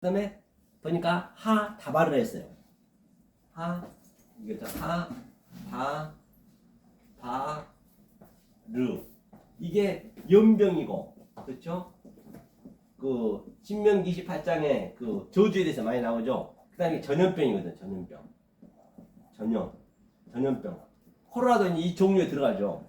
그다음에 보니까 하 다바를 했어요. 하 이거죠. 하 바 바 르 이게 연병이고 그렇죠? 그 신명기 28장에 그 저주에 대해서 많이 나오죠. 그다음에 전염병이거든. 전염병. 코로나도 이 종류에 들어가죠.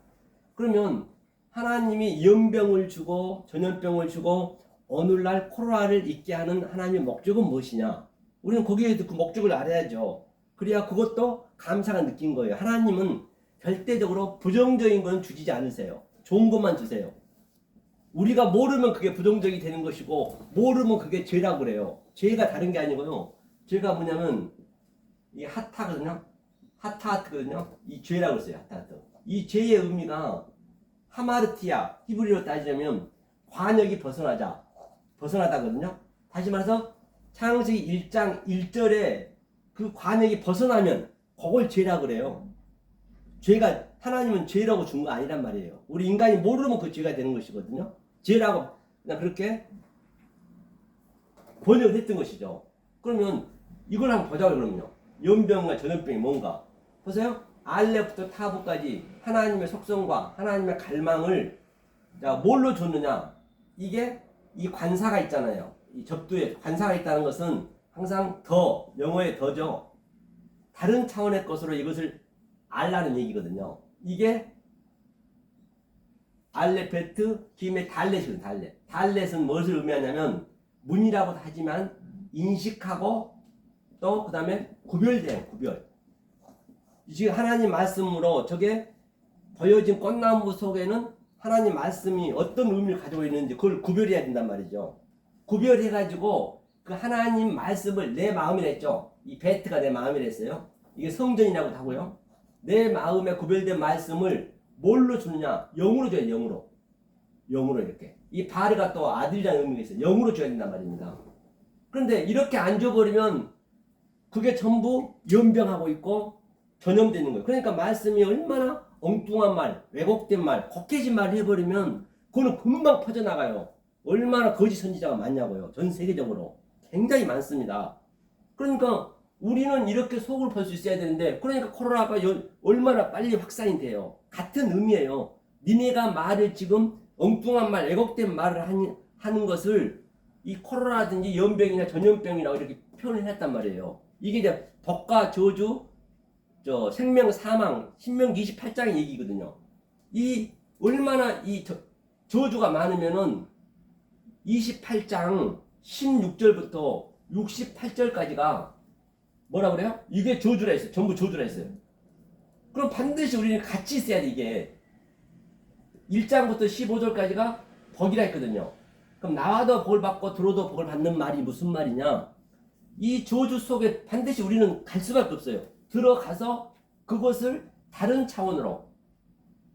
그러면 하나님이 연병을 주고 전염병을 주고 오늘날 코로나를 있게 하는 하나님의 목적은 무엇이냐? 우리는 거기에 그 목적을 알아야죠. 그래야 그것도 감사가 느낀 거예요. 하나님은 절대적으로 부정적인 건 주지 않으세요. 좋은 것만 주세요. 우리가 모르면 그게 부정적이 되는 것이고 모르면 그게 죄라고 그래요. 죄가 다른 게 아니고요. 죄가 뭐냐면 이 하타거든요. 하타하트거든요. 이 죄라고 써요. 하타하트. 이 죄의 의미가 하마르티아 히브리어로 따지자면 관역이 벗어나다거든요. 다시 말해서 창세기 1장 1절에 그 관역이 벗어나면 그걸 죄라고 그래요. 죄가 하나님은 죄라고 준 거 아니란 말이에요. 우리 인간이 모르면 그 죄가 되는 것이거든요. 죄라고 그냥 그렇게 번역을 했던 것이죠. 그러면 이걸 한번 보자고요. 그러면요. 연병과 전염병이 뭔가 보세요. 알레부터 타부까지 하나님의 속성과 하나님의 갈망을 자 뭘로 줬느냐. 이게 이 관사가 있잖아요. 이 접두에 관사가 있다는 것은 항상 더 영어의 더죠. 다른 차원의 것으로 이것을 알라는 얘기거든요. 이게 알레페트 김의 달렛이거든요. 달렛은 무엇을 의미하냐면 문이라고도 하지만 인식하고 또 그 다음에 구별. 지금 하나님 말씀으로 저게 보여진 꽃나무 속에는 하나님 말씀이 어떤 의미를 가지고 있는지 그걸 구별해야 된단 말이죠. 구별해가지고 그 하나님 말씀을 내 마음이라 했죠. 이 베트가 내 마음이라 했어요. 이게 성전이라고 하고요. 내 마음에 구별된 말씀을 뭘로 주느냐? 영으로 줘야 돼. 영으로 이렇게. 이 바르가 또 아들이라는 의미가 있어요. 영으로 줘야 된단 말입니다. 그런데 이렇게 안 줘버리면 그게 전부 연병하고 있고 전염되는 거예요. 그러니까 말씀이 얼마나 엉뚱한 말, 왜곡된 말, 곡해진 말을 해버리면 그거는 금방 퍼져나가요. 얼마나 거짓 선지자가 많냐고요. 전 세계적으로. 굉장히 많습니다. 그러니까 우리는 이렇게 속을 볼 수 있어야 되는데 그러니까 코로나가 얼마나 빨리 확산이 돼요. 같은 의미예요. 니네가 말을 지금 엉뚱한 말, 왜곡된 말을 하는 것을 이 코로나든지 연병이나 전염병이라고 이렇게 표현을 했단 말이에요. 이게 이제 복과 저주, 생명, 사망, 신명기 28장의 얘기거든요. 이 얼마나 이 저주가 많으면은 28장 16절부터 68절까지가 뭐라 그래요? 이게 저주라 했어요. 전부 저주라 했어요. 그럼 반드시 우리는 같이 있어야 돼. 이게 1장부터 15절까지가 복이라 했거든요. 그럼 나와도 복을 받고 들어도 복을 받는 말이 무슨 말이냐? 이 저주 속에 반드시 우리는 갈 수밖에 없어요. 들어가서 그것을 다른 차원으로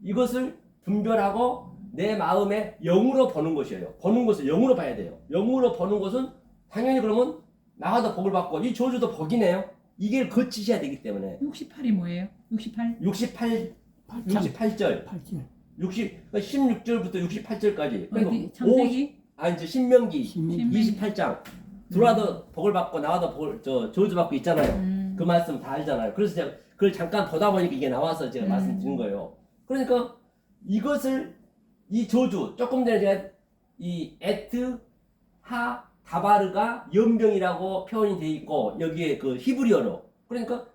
이것을 분별하고 내 마음에 영으로 보는 것이에요. 보는 것을 영으로 봐야 돼요. 영으로 보는 것은 당연히 그러면 나가도 복을 받고 이 저주도 복이네요. 이게 거치셔야 되기 때문에. 68이 뭐예요? 68? 68절. 16절부터 68절까지. 어디? 창세기? 이제 신명기 28장. 들어와도 복을 받고 나와도 복을 저주 받고 있잖아요. 그 말씀 다 알잖아요. 그래서 제가 그걸 잠깐 보다 보니까 이게 나와서 제가 말씀드린 거예요. 그러니까 이것을 이 저주 조금 전에 제가 이 에트 하 다바르가 연병이라고 표현이 돼 있고 여기에 그 히브리어로 그러니까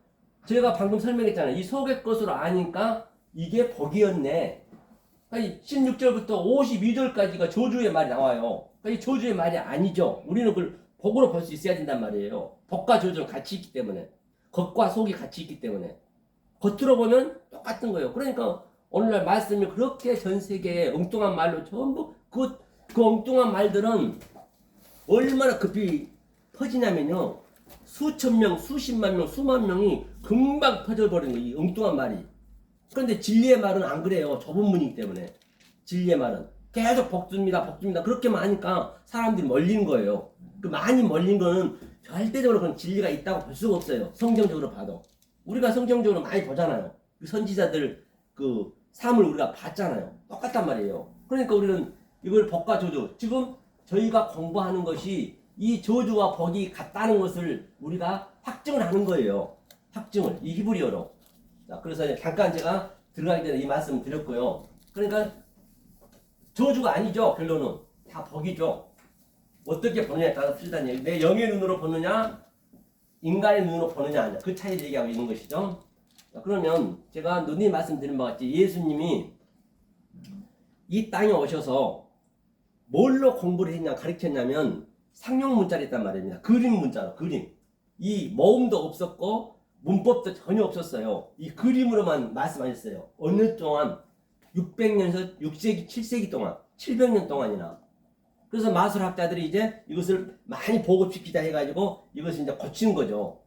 제가 방금 설명했잖아요. 이 속의 것으로 아니까 이게 복이었네. 그러니까 16절부터 52절까지가 저주의 말이 나와요. 그러니까 이 저주의 말이 아니죠. 우리는 그걸 복으로 볼 수 있어야 된단 말이에요. 복과 저주는 같이 있기 때문에 겉과 속이 같이 있기 때문에 겉으로 보면 똑같은 거예요. 그러니까 오늘날 말씀이 그렇게 전 세계에 엉뚱한 말로 전부 그 엉뚱한 말들은 얼마나 급히 퍼지냐면요. 수천 명, 수십만 명, 수만 명이 금방 퍼져버리는 거예요. 이 엉뚱한 말이. 그런데 진리의 말은 안 그래요. 좁은 문이기 때문에. 진리의 말은. 계속 복줍니다. 그렇게만 하니까 사람들이 멀리는 거예요. 그 많이 멀린 거는 절대적으로 그런 진리가 있다고 볼 수가 없어요. 성경적으로 봐도. 우리가 성경적으로 많이 보잖아요. 그 선지자들 그 삶을 우리가 봤잖아요. 똑같단 말이에요. 그러니까 우리는 이걸 복과 저주. 지금 저희가 공부하는 것이 이 저주와 복이 같다는 것을 우리가 확증을 하는 거예요. 확증을 이 히브리어로. 자, 그래서 잠깐 제가 들어가기 전에 이 말씀을 드렸고요. 그러니까 저주가 아니죠. 결론은 다 복이죠. 어떻게 보느냐에 따라 틀리다는 얘기. 내 영의 눈으로 보느냐, 인간의 눈으로 보느냐 아니냐. 그 차이를 얘기하고 있는 것이죠. 자, 그러면 제가 눈이 말씀드린 바와 같이 예수님이 이 땅에 오셔서 뭘로 공부를 했냐 가르쳤냐면 상용 문자를 했단 말입니다. 그림 문자로 그림. 이 모음도 없었고 문법도 전혀 없었어요. 이 그림으로만 말씀하셨어요. 어느 동안 600년에서 6세기, 7세기 동안 700년 동안이나. 그래서 마술학자들이 이제 이것을 많이 보급시키자 해가지고 이것을 이제 고치는 거죠.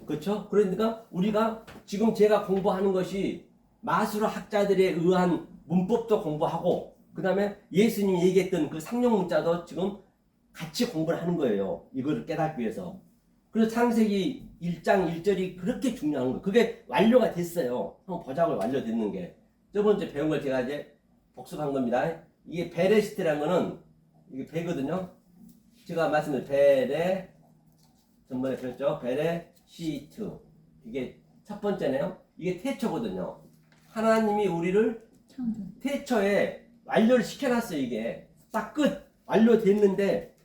그렇죠? 그러니까 우리가 지금 제가 공부하는 것이 마술학자들에 의한 문법도 공부하고 그 다음에 예수님이 얘기했던 그 상용 문자도 지금 같이 공부를 하는 거예요. 이거를 깨닫기 위해서. 그래서 창세기 1장 1절이 그렇게 중요한 거예요. 그게 완료가 됐어요. 한번 보자고요. 완료됐는 게. 저번주에 배운 걸 제가 이제 복습한 겁니다. 이게 베레시트라는 거는 이게 배거든요. 제가 말씀드린 베레 전번에 배웠죠. 베레시트. 이게 첫 번째네요. 이게 태초거든요. 하나님이 우리를 창조. 태초에 완료를 시켜놨어요. 이게 딱 끝 완료됐는데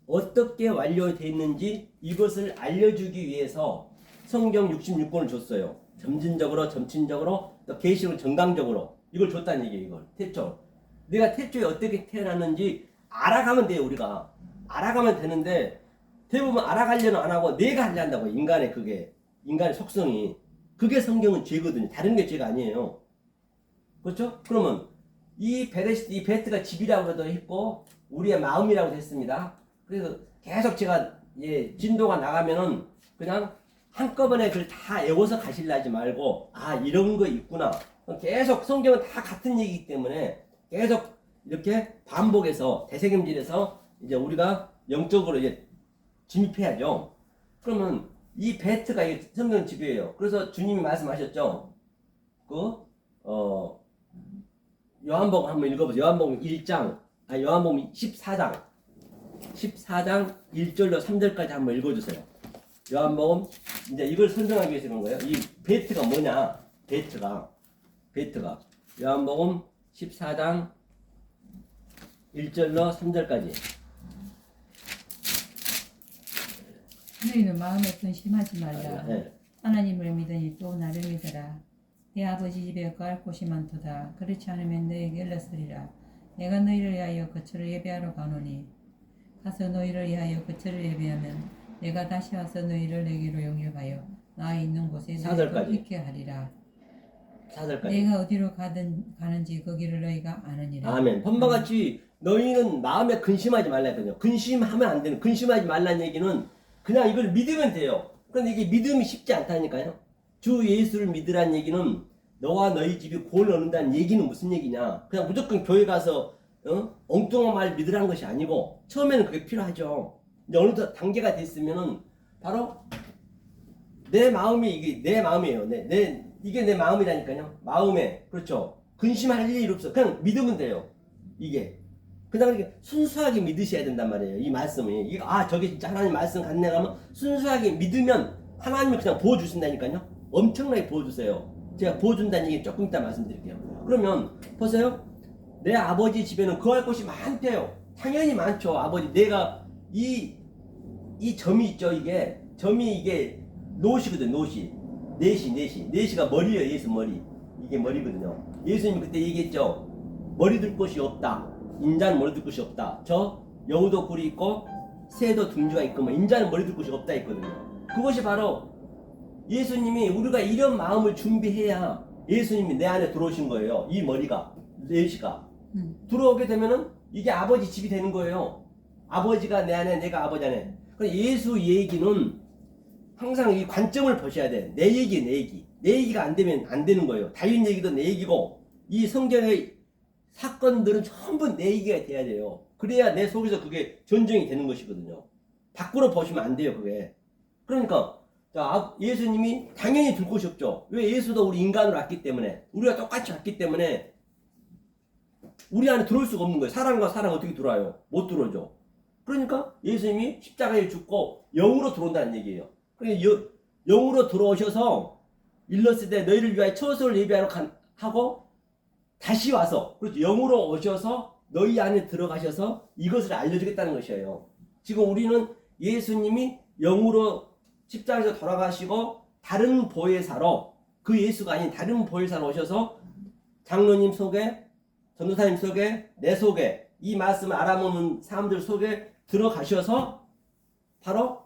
어떻게 완료됐는지 이것을 알려주기 위해서 성경 66권을 줬어요. 점진적으로 점진적으로 또 계시록 정강적으로 이걸 줬다는 얘기예요. 이걸 태초 내가 태초에 어떻게 태어났는지 알아가면 돼요. 우리가 알아가면 되는데 대부분 알아가려는 안 하고 내가 하려 한다고. 인간의 그게 인간의 속성이 그게 성경은 죄거든요. 다른 게 죄가 아니에요. 그렇죠? 그러면 이 베레시트, 이 베트가 집이라고도 했고 우리의 마음이라고도 했습니다. 그래서 계속 제가 진도가 나가면은 그냥 한꺼번에 그걸 다 외워서 가실라 하지 말고 아 이런 거 있구나. 계속 성경은 다 같은 얘기이기 때문에 계속 이렇게 반복해서 되새김질해서 이제 우리가 영적으로 이제 진입해야죠. 그러면 이 베트가 성경 집이에요. 그래서 주님이 말씀하셨죠. 요한복음 한번 읽어보세요. 요한복음 1장, 요한복음 14장 1절로 3절까지 한번 읽어주세요. 요한복음, 이제 이걸 설명하기 위해서 그런 거예요. 이 베트가 뭐냐? 베트가. 요한복음 14장 1절로 3절까지. 너희는 마음에 근심하지 말라. 네. 하나님을 믿으니 또 나를 믿어라. 내 아버지 집에 거할 곳이 많도다. 그렇지 않으면 너희에게 일렀으리라. 내가 너희를 위하여 거처를 예배하러 가노니 가서 너희를 위하여 거처를 예배하면 내가 다시 와서 너희를 내게로 영접하여 나 있는 곳에 너희도 있게 하리라. 4절까지. 내가 어디로 가는지 거기를 너희가 아느니라. 아멘. 본바같이 너희는 마음에 근심하지 말라 했거든요. 근심하면 안 되는, 근심하지 말라는 얘기는 그냥 이걸 믿으면 돼요. 그런데 이게 믿음이 쉽지 않다니까요. 주 예수를 믿으라는 얘기는 너와 너희 집이 구원을 얻는다는 얘기는 무슨 얘기냐. 그냥 무조건 교회 가서 엉뚱한 말 믿으라는 것이 아니고 처음에는 그게 필요하죠. 이제 어느 단계가 됐으면은 바로 내 마음이 이게 내 마음이에요. 이게 내 마음이라니까요. 마음에 그렇죠. 근심할 일이 없어. 그냥 믿으면 돼요. 이게 그냥 이렇게 순수하게 믿으셔야 된단 말이에요. 이 말씀이 이거 저게 진짜 하나님 말씀 같네 하면 순수하게 믿으면 하나님이 그냥 부어주신다니까요. 엄청나게 부어주세요. 제가 부어준다는 얘기 조금 이따 말씀드릴게요. 그러면 보세요. 내 아버지 집에는 거할 곳이 많대요. 당연히 많죠. 아버지 내가 이 점이 있죠. 이게 점이 이게 노시거든. 내시가 머리예요. 예수 머리. 이게 머리거든요. 예수님이 그때 얘기했죠. 머리 둘 곳이 없다. 인자는 머리 둘 곳이 없다. 저 여우도 굴이 있고 새도 둥지가 있고 인자는 머리 둘 곳이 없다 했거든요. 그것이 바로 예수님이 우리가 이런 마음을 준비해야 예수님이 내 안에 들어오신 거예요. 이 머리가 내시가 들어오게 되면은 이게 아버지 집이 되는 거예요. 아버지가 내 안에 내가 아버지 안에. 예수 얘기는 항상 이 관점을 보셔야 돼. 내 얘기가 안 되면 안 되는 거예요. 다윗 얘기도 내 얘기고 이 성경의 사건들은 전부 내 얘기가 돼야 돼요. 그래야 내 속에서 그게 전쟁이 되는 것이거든요. 밖으로 보시면 안 돼요. 그게. 그러니까 예수님이 당연히 둘 곳이 없죠. 왜? 예수도 우리 인간으로 왔기 때문에 우리가 똑같이 왔기 때문에 우리 안에 들어올 수가 없는 거예요. 사람과 사람 어떻게 들어와요? 못 들어오죠. 그러니까 예수님이 십자가에 죽고 영으로 들어온다는 얘기예요. 그러니까 영으로 들어오셔서 일렀을 때 너희를 위하여 처소를 예비하러 하고 다시 와서 그렇죠. 영으로 오셔서 너희 안에 들어가셔서 이것을 알려주겠다는 것이에요. 지금 우리는 예수님이 영으로 십자가에서 돌아가시고 다른 보혜사로 그 예수가 아닌 다른 보혜사로 오셔서 장로님 속에 전도사님 속에 내 속에 이 말씀을 알아보는 사람들 속에 들어가셔서 바로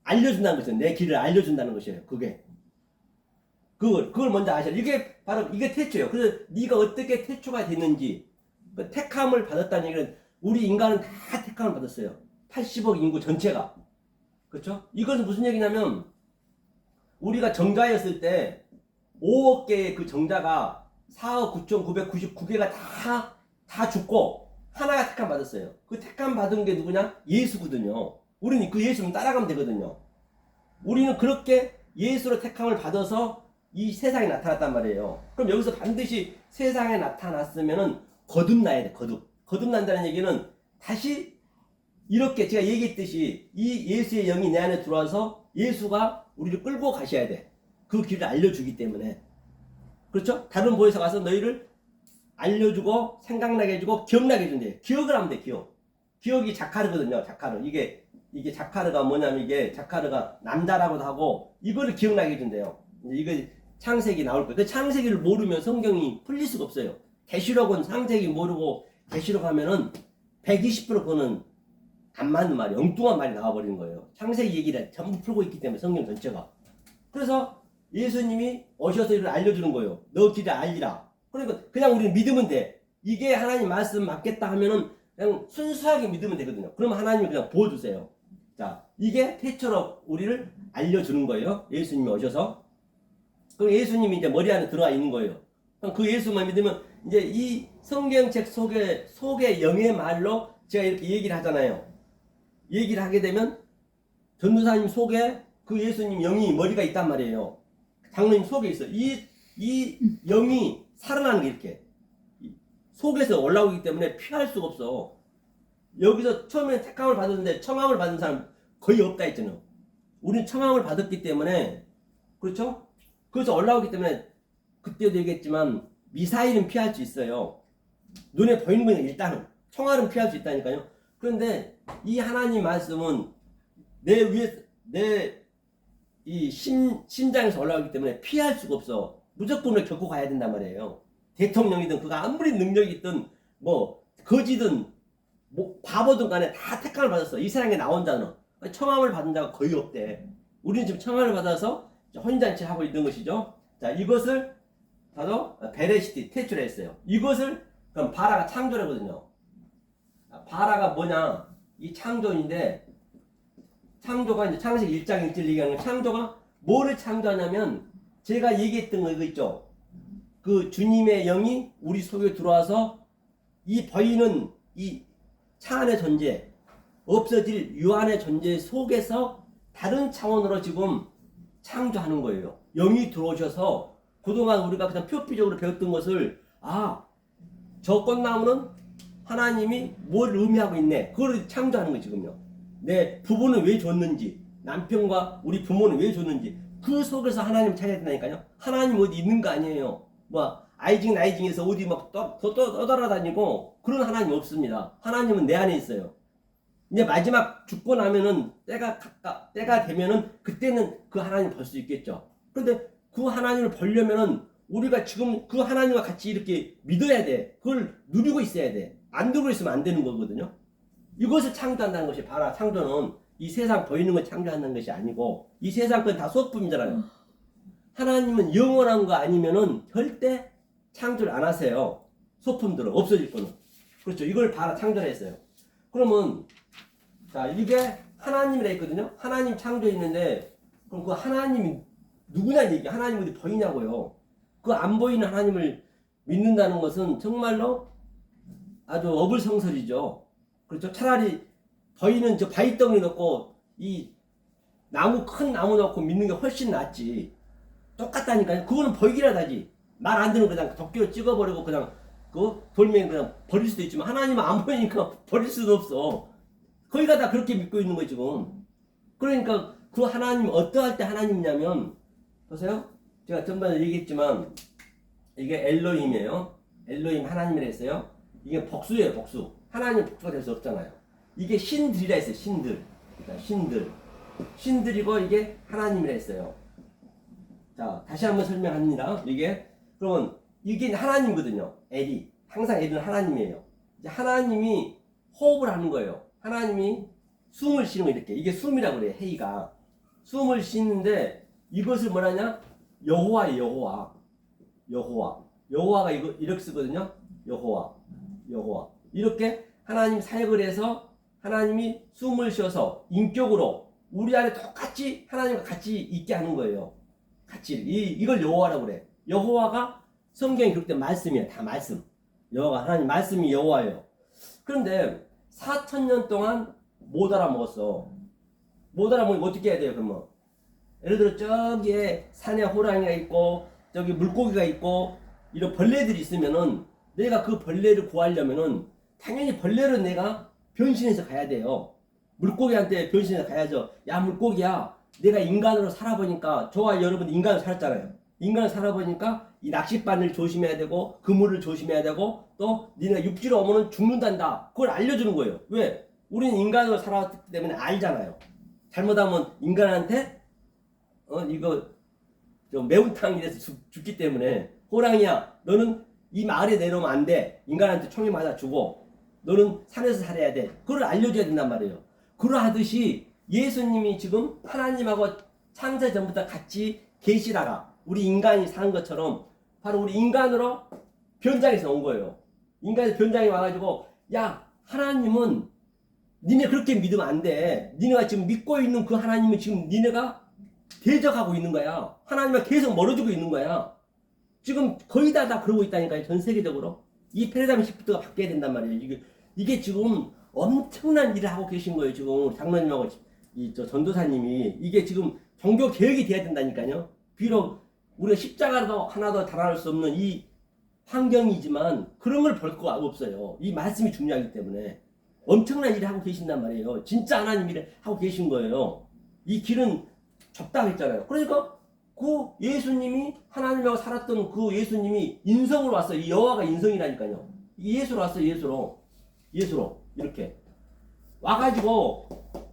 알려준다는 것이에요. 내 길을 알려준다는 것이에요. 그걸 먼저 아셔야 돼요. 이게 바로 이게 태초예요. 그래서 네가 어떻게 태초가 됐는지 택함을 받았다는 얘기는 우리 인간은 다 택함을 받았어요. 80억 인구 전체가. 그렇죠? 이것은 무슨 얘기냐면 우리가 정자였을 때 5억 개의 그 정자가 4억 9,999개가 다 죽고 하나가 택함 받았어요. 그 택함 받은 게 누구냐? 예수거든요. 우리는 그 예수는 따라가면 되거든요. 우리는 그렇게 예수로 택함을 받아서 이 세상에 나타났단 말이에요. 그럼 여기서 반드시 세상에 나타났으면은 거듭나야 돼. 거듭난다는 얘기는 다시 이렇게 제가 얘기했듯이 이 예수의 영이 내 안에 들어와서 예수가 우리를 끌고 가셔야 돼. 그 길을 알려주기 때문에. 그렇죠? 다른 보혜사 가서 너희를 알려주고 생각나게 해주고 기억나게 해준대. 기억을 하면 돼. 기억이 자카르거든요. 자카르. 이게 자카르가 뭐냐면 이게 자카르가 남자라고도 하고 이거를 기억나게 해준대요. 이거 창세기 나올 거예요. 그 창세기를 모르면 성경이 풀릴 수가 없어요. 계시록은 창세기 모르고 계시록 하면은 120% 그거는 안 맞는 말이 엉뚱한 말이 나와버리는 거예요. 창세기 얘기를 전부 풀고 있기 때문에 성경 전체가. 그래서 예수님이 오셔서 이를 알려주는 거예요. 너 길을 알리라. 그러니까 그냥 우리는 믿으면 돼. 이게 하나님 말씀 맞겠다 하면은 그냥 순수하게 믿으면 되거든요. 그러면 하나님이 그냥 보여주세요. 자, 이게 태초로 우리를 알려주는 거예요. 예수님이 오셔서. 그럼 예수님이 이제 머리 안에 들어와 있는 거예요. 그럼 그 예수만 믿으면 이제 이 성경책 속의 영의 말로 제가 이렇게 얘기를 하잖아요. 얘기를 하게 되면 전도사님 속에 그 예수님 영이 머리가 있단 말이에요. 장로님 속에 있어. 이 영이 살아나는 게 이렇게 속에서 올라오기 때문에 피할 수가 없어. 여기서 처음에 택함을 받았는데 청함을 받은 사람 거의 없다 했잖아요. 우리는 청함을 받았기 때문에 그렇죠? 그래서 올라오기 때문에 그때도 얘기했지만 미사일은 피할 수 있어요. 눈에 보이는 거는 일단은 총알은 피할 수 있다니까요. 그런데 이 하나님 말씀은 내 이 심장에서 올라오기 때문에 피할 수가 없어. 무조건 겪고 가야 된단 말이에요. 대통령이든 그가 아무리 능력이 있든 뭐 거지든 뭐 바보든 간에 다 택함을 받았어. 이 세상에 나온 자는 청함을 받은 자가 거의 없대. 우리는 지금 청함을 받아서 혼인잔치를 하고 있는 것이죠. 자, 이것을 바로 베레시티 태초를 했어요. 이것을 그럼 바라가 창조라거든요. 바라가 뭐냐? 이 창조인데 창조가 이제 창세기 1장 1절 얘기하는 창조가 뭐를 창조하냐면 제가 얘기했던 거 이거 있죠. 그 주님의 영이 우리 속에 들어와서 이 보이는 이 차 안의 존재, 없어질 유한의 존재 속에서 다른 차원으로 지금 창조하는 거예요. 영이 들어오셔서 그동안 우리가 그냥 표피적으로 배웠던 것을 저 꽃나무는 하나님이 뭘 의미하고 있네. 그걸 창조하는 거예요. 지금요. 내 부부는 왜 줬는지, 남편과 우리 부모는 왜 줬는지 그 속에서 하나님 찾아야 된다니까요. 하나님 어디 있는 거 아니에요. 뭐 아이징 나이징에서 어디 막 떠돌아다니고 그런 하나님 없습니다. 하나님은 내 안에 있어요. 이제 마지막 죽고 나면은 때가 되면은 그때는 그 하나님 볼 수 있겠죠. 그런데 그 하나님을 보려면은 우리가 지금 그 하나님과 같이 이렇게 믿어야 돼. 그걸 누리고 있어야 돼. 안 누리고 있으면 안 되는 거거든요. 이것을 창조한다는 것이 바로 창조는 이 세상 보이는 걸 창조한다는 것이 아니고 이 세상 건 다 소품이잖아요. 하나님은 영원한 거 아니면은 절대 창조를 안 하세요. 소품들은 없어질 거는. 그렇죠. 이걸 바로 창조를 했어요. 그러면 자, 이게 하나님이라 했거든요. 하나님 창조했는데 그럼 그 하나님이 누구냐 얘기. 하나님 어디 보이냐고요. 그 안 보이는 하나님을 믿는다는 것은 정말로 아주 어불성설이죠. 그렇죠. 차라리 보이는 저 바위덩이 넣고 이 나무 큰 나무 넣고 믿는 게 훨씬 낫지. 똑같다니까요. 그거는 보이기라도 하지. 말 안 듣는 거 그냥 도끼로 찍어버리고 그냥 그 돌멩이 그냥 버릴 수도 있지만 하나님은 안 보이니까 버릴 수도 없어. 거기가 다 그렇게 믿고 있는 거예요 지금. 그러니까 그 하나님 어떠할 때 하나님이냐면 보세요. 제가 전번에 얘기했지만 이게 엘로힘이에요. 엘로힘 하나님이라 했어요. 이게 복수예요 복수. 하나님 복수가 될 수 없잖아요. 이게 신들이라 했어요 신들. 그러니까 신들이고 이게 하나님이라 했어요. 자 다시 한번 설명합니다. 이게 그러면 이게 하나님이거든요. 엘이 항상 엘은 하나님이에요. 이제 하나님이 호흡을 하는 거예요. 하나님이 숨을 쉬는 거 이렇게 이게 숨이라고 그래요. 헤이가 숨을 쉬는데 이것을 뭐라냐? 여호와예요. 여호와가 이거 이렇게 쓰거든요. 여호와 이렇게 하나님 사역을 해서 하나님이 숨을 쉬어서 인격으로 우리 안에 똑같이 하나님과 같이 있게 하는 거예요. 같이 이걸 여호와라고 그래. 여호와가 성경에 기록된 말씀이에요. 다 말씀. 여호와 하나님 말씀이 여호와예요. 그런데 4,000년 동안 못 알아먹었어. 못 알아먹으면 어떻게 해야 돼요? 그러면 예를 들어 저기에 산에 호랑이가 있고 저기 물고기가 있고 이런 벌레들이 있으면은 내가 그 벌레를 구하려면은 당연히 벌레를 내가 변신해서 가야 돼요. 물고기한테 변신해서 가야죠. 야 물고기야, 내가 인간으로 살아보니까 저와 여러분 인간으로 살았잖아요. 인간으로 살아보니까 이 낚싯바늘 조심해야 되고 그물을 조심해야 되고 또 니네가 육지로 오면은 죽는단다. 그걸 알려주는 거예요. 왜? 우리는 인간으로 살아왔기 때문에 알잖아요. 잘못하면 인간한테 이거 매운탕이 돼서 죽기 때문에 호랑이야 너는 이 마을에 내려오면 안 돼. 인간한테 총이 맞아 죽어. 너는 산에서 살아야 돼. 그걸 알려줘야 된단 말이에요. 그러하듯이 예수님이 지금 하나님하고 창세 전부터 같이 계시다가 우리 인간이 사는 것처럼 바로 우리 인간으로 변장해서 온 거예요. 인간의 변장이 와가지고 야 하나님은 니네 그렇게 믿으면 안 돼. 니네가 지금 믿고 있는 그 하나님은 지금 니네가 대적하고 있는 거야. 하나님과 계속 멀어지고 있는 거야. 지금 거의 다 그러고 있다니까요. 전 세계적으로. 이 패러다임 시프트가 바뀌어야 된단 말이에요. 이게 지금 엄청난 일을 하고 계신 거예요. 지금 장로님하고 저 전도사님이. 이게 지금 종교 개혁이 돼야 된다니까요. 비록 우리가 십자가도 하나도 달아날 수 없는 이 환경이지만 그런 걸 볼 거 없어요. 이 말씀이 중요하기 때문에. 엄청난 일을 하고 계신단 말이에요. 진짜 하나님 일을 하고 계신 거예요. 이 길은 좁다고 했잖아요. 그러니까 그 예수님이 하나님하고 살았던 그 예수님이 인성으로 왔어요. 이 여호와가 인성이라니까요. 예수로 왔어요. 예수로 이렇게 와가지고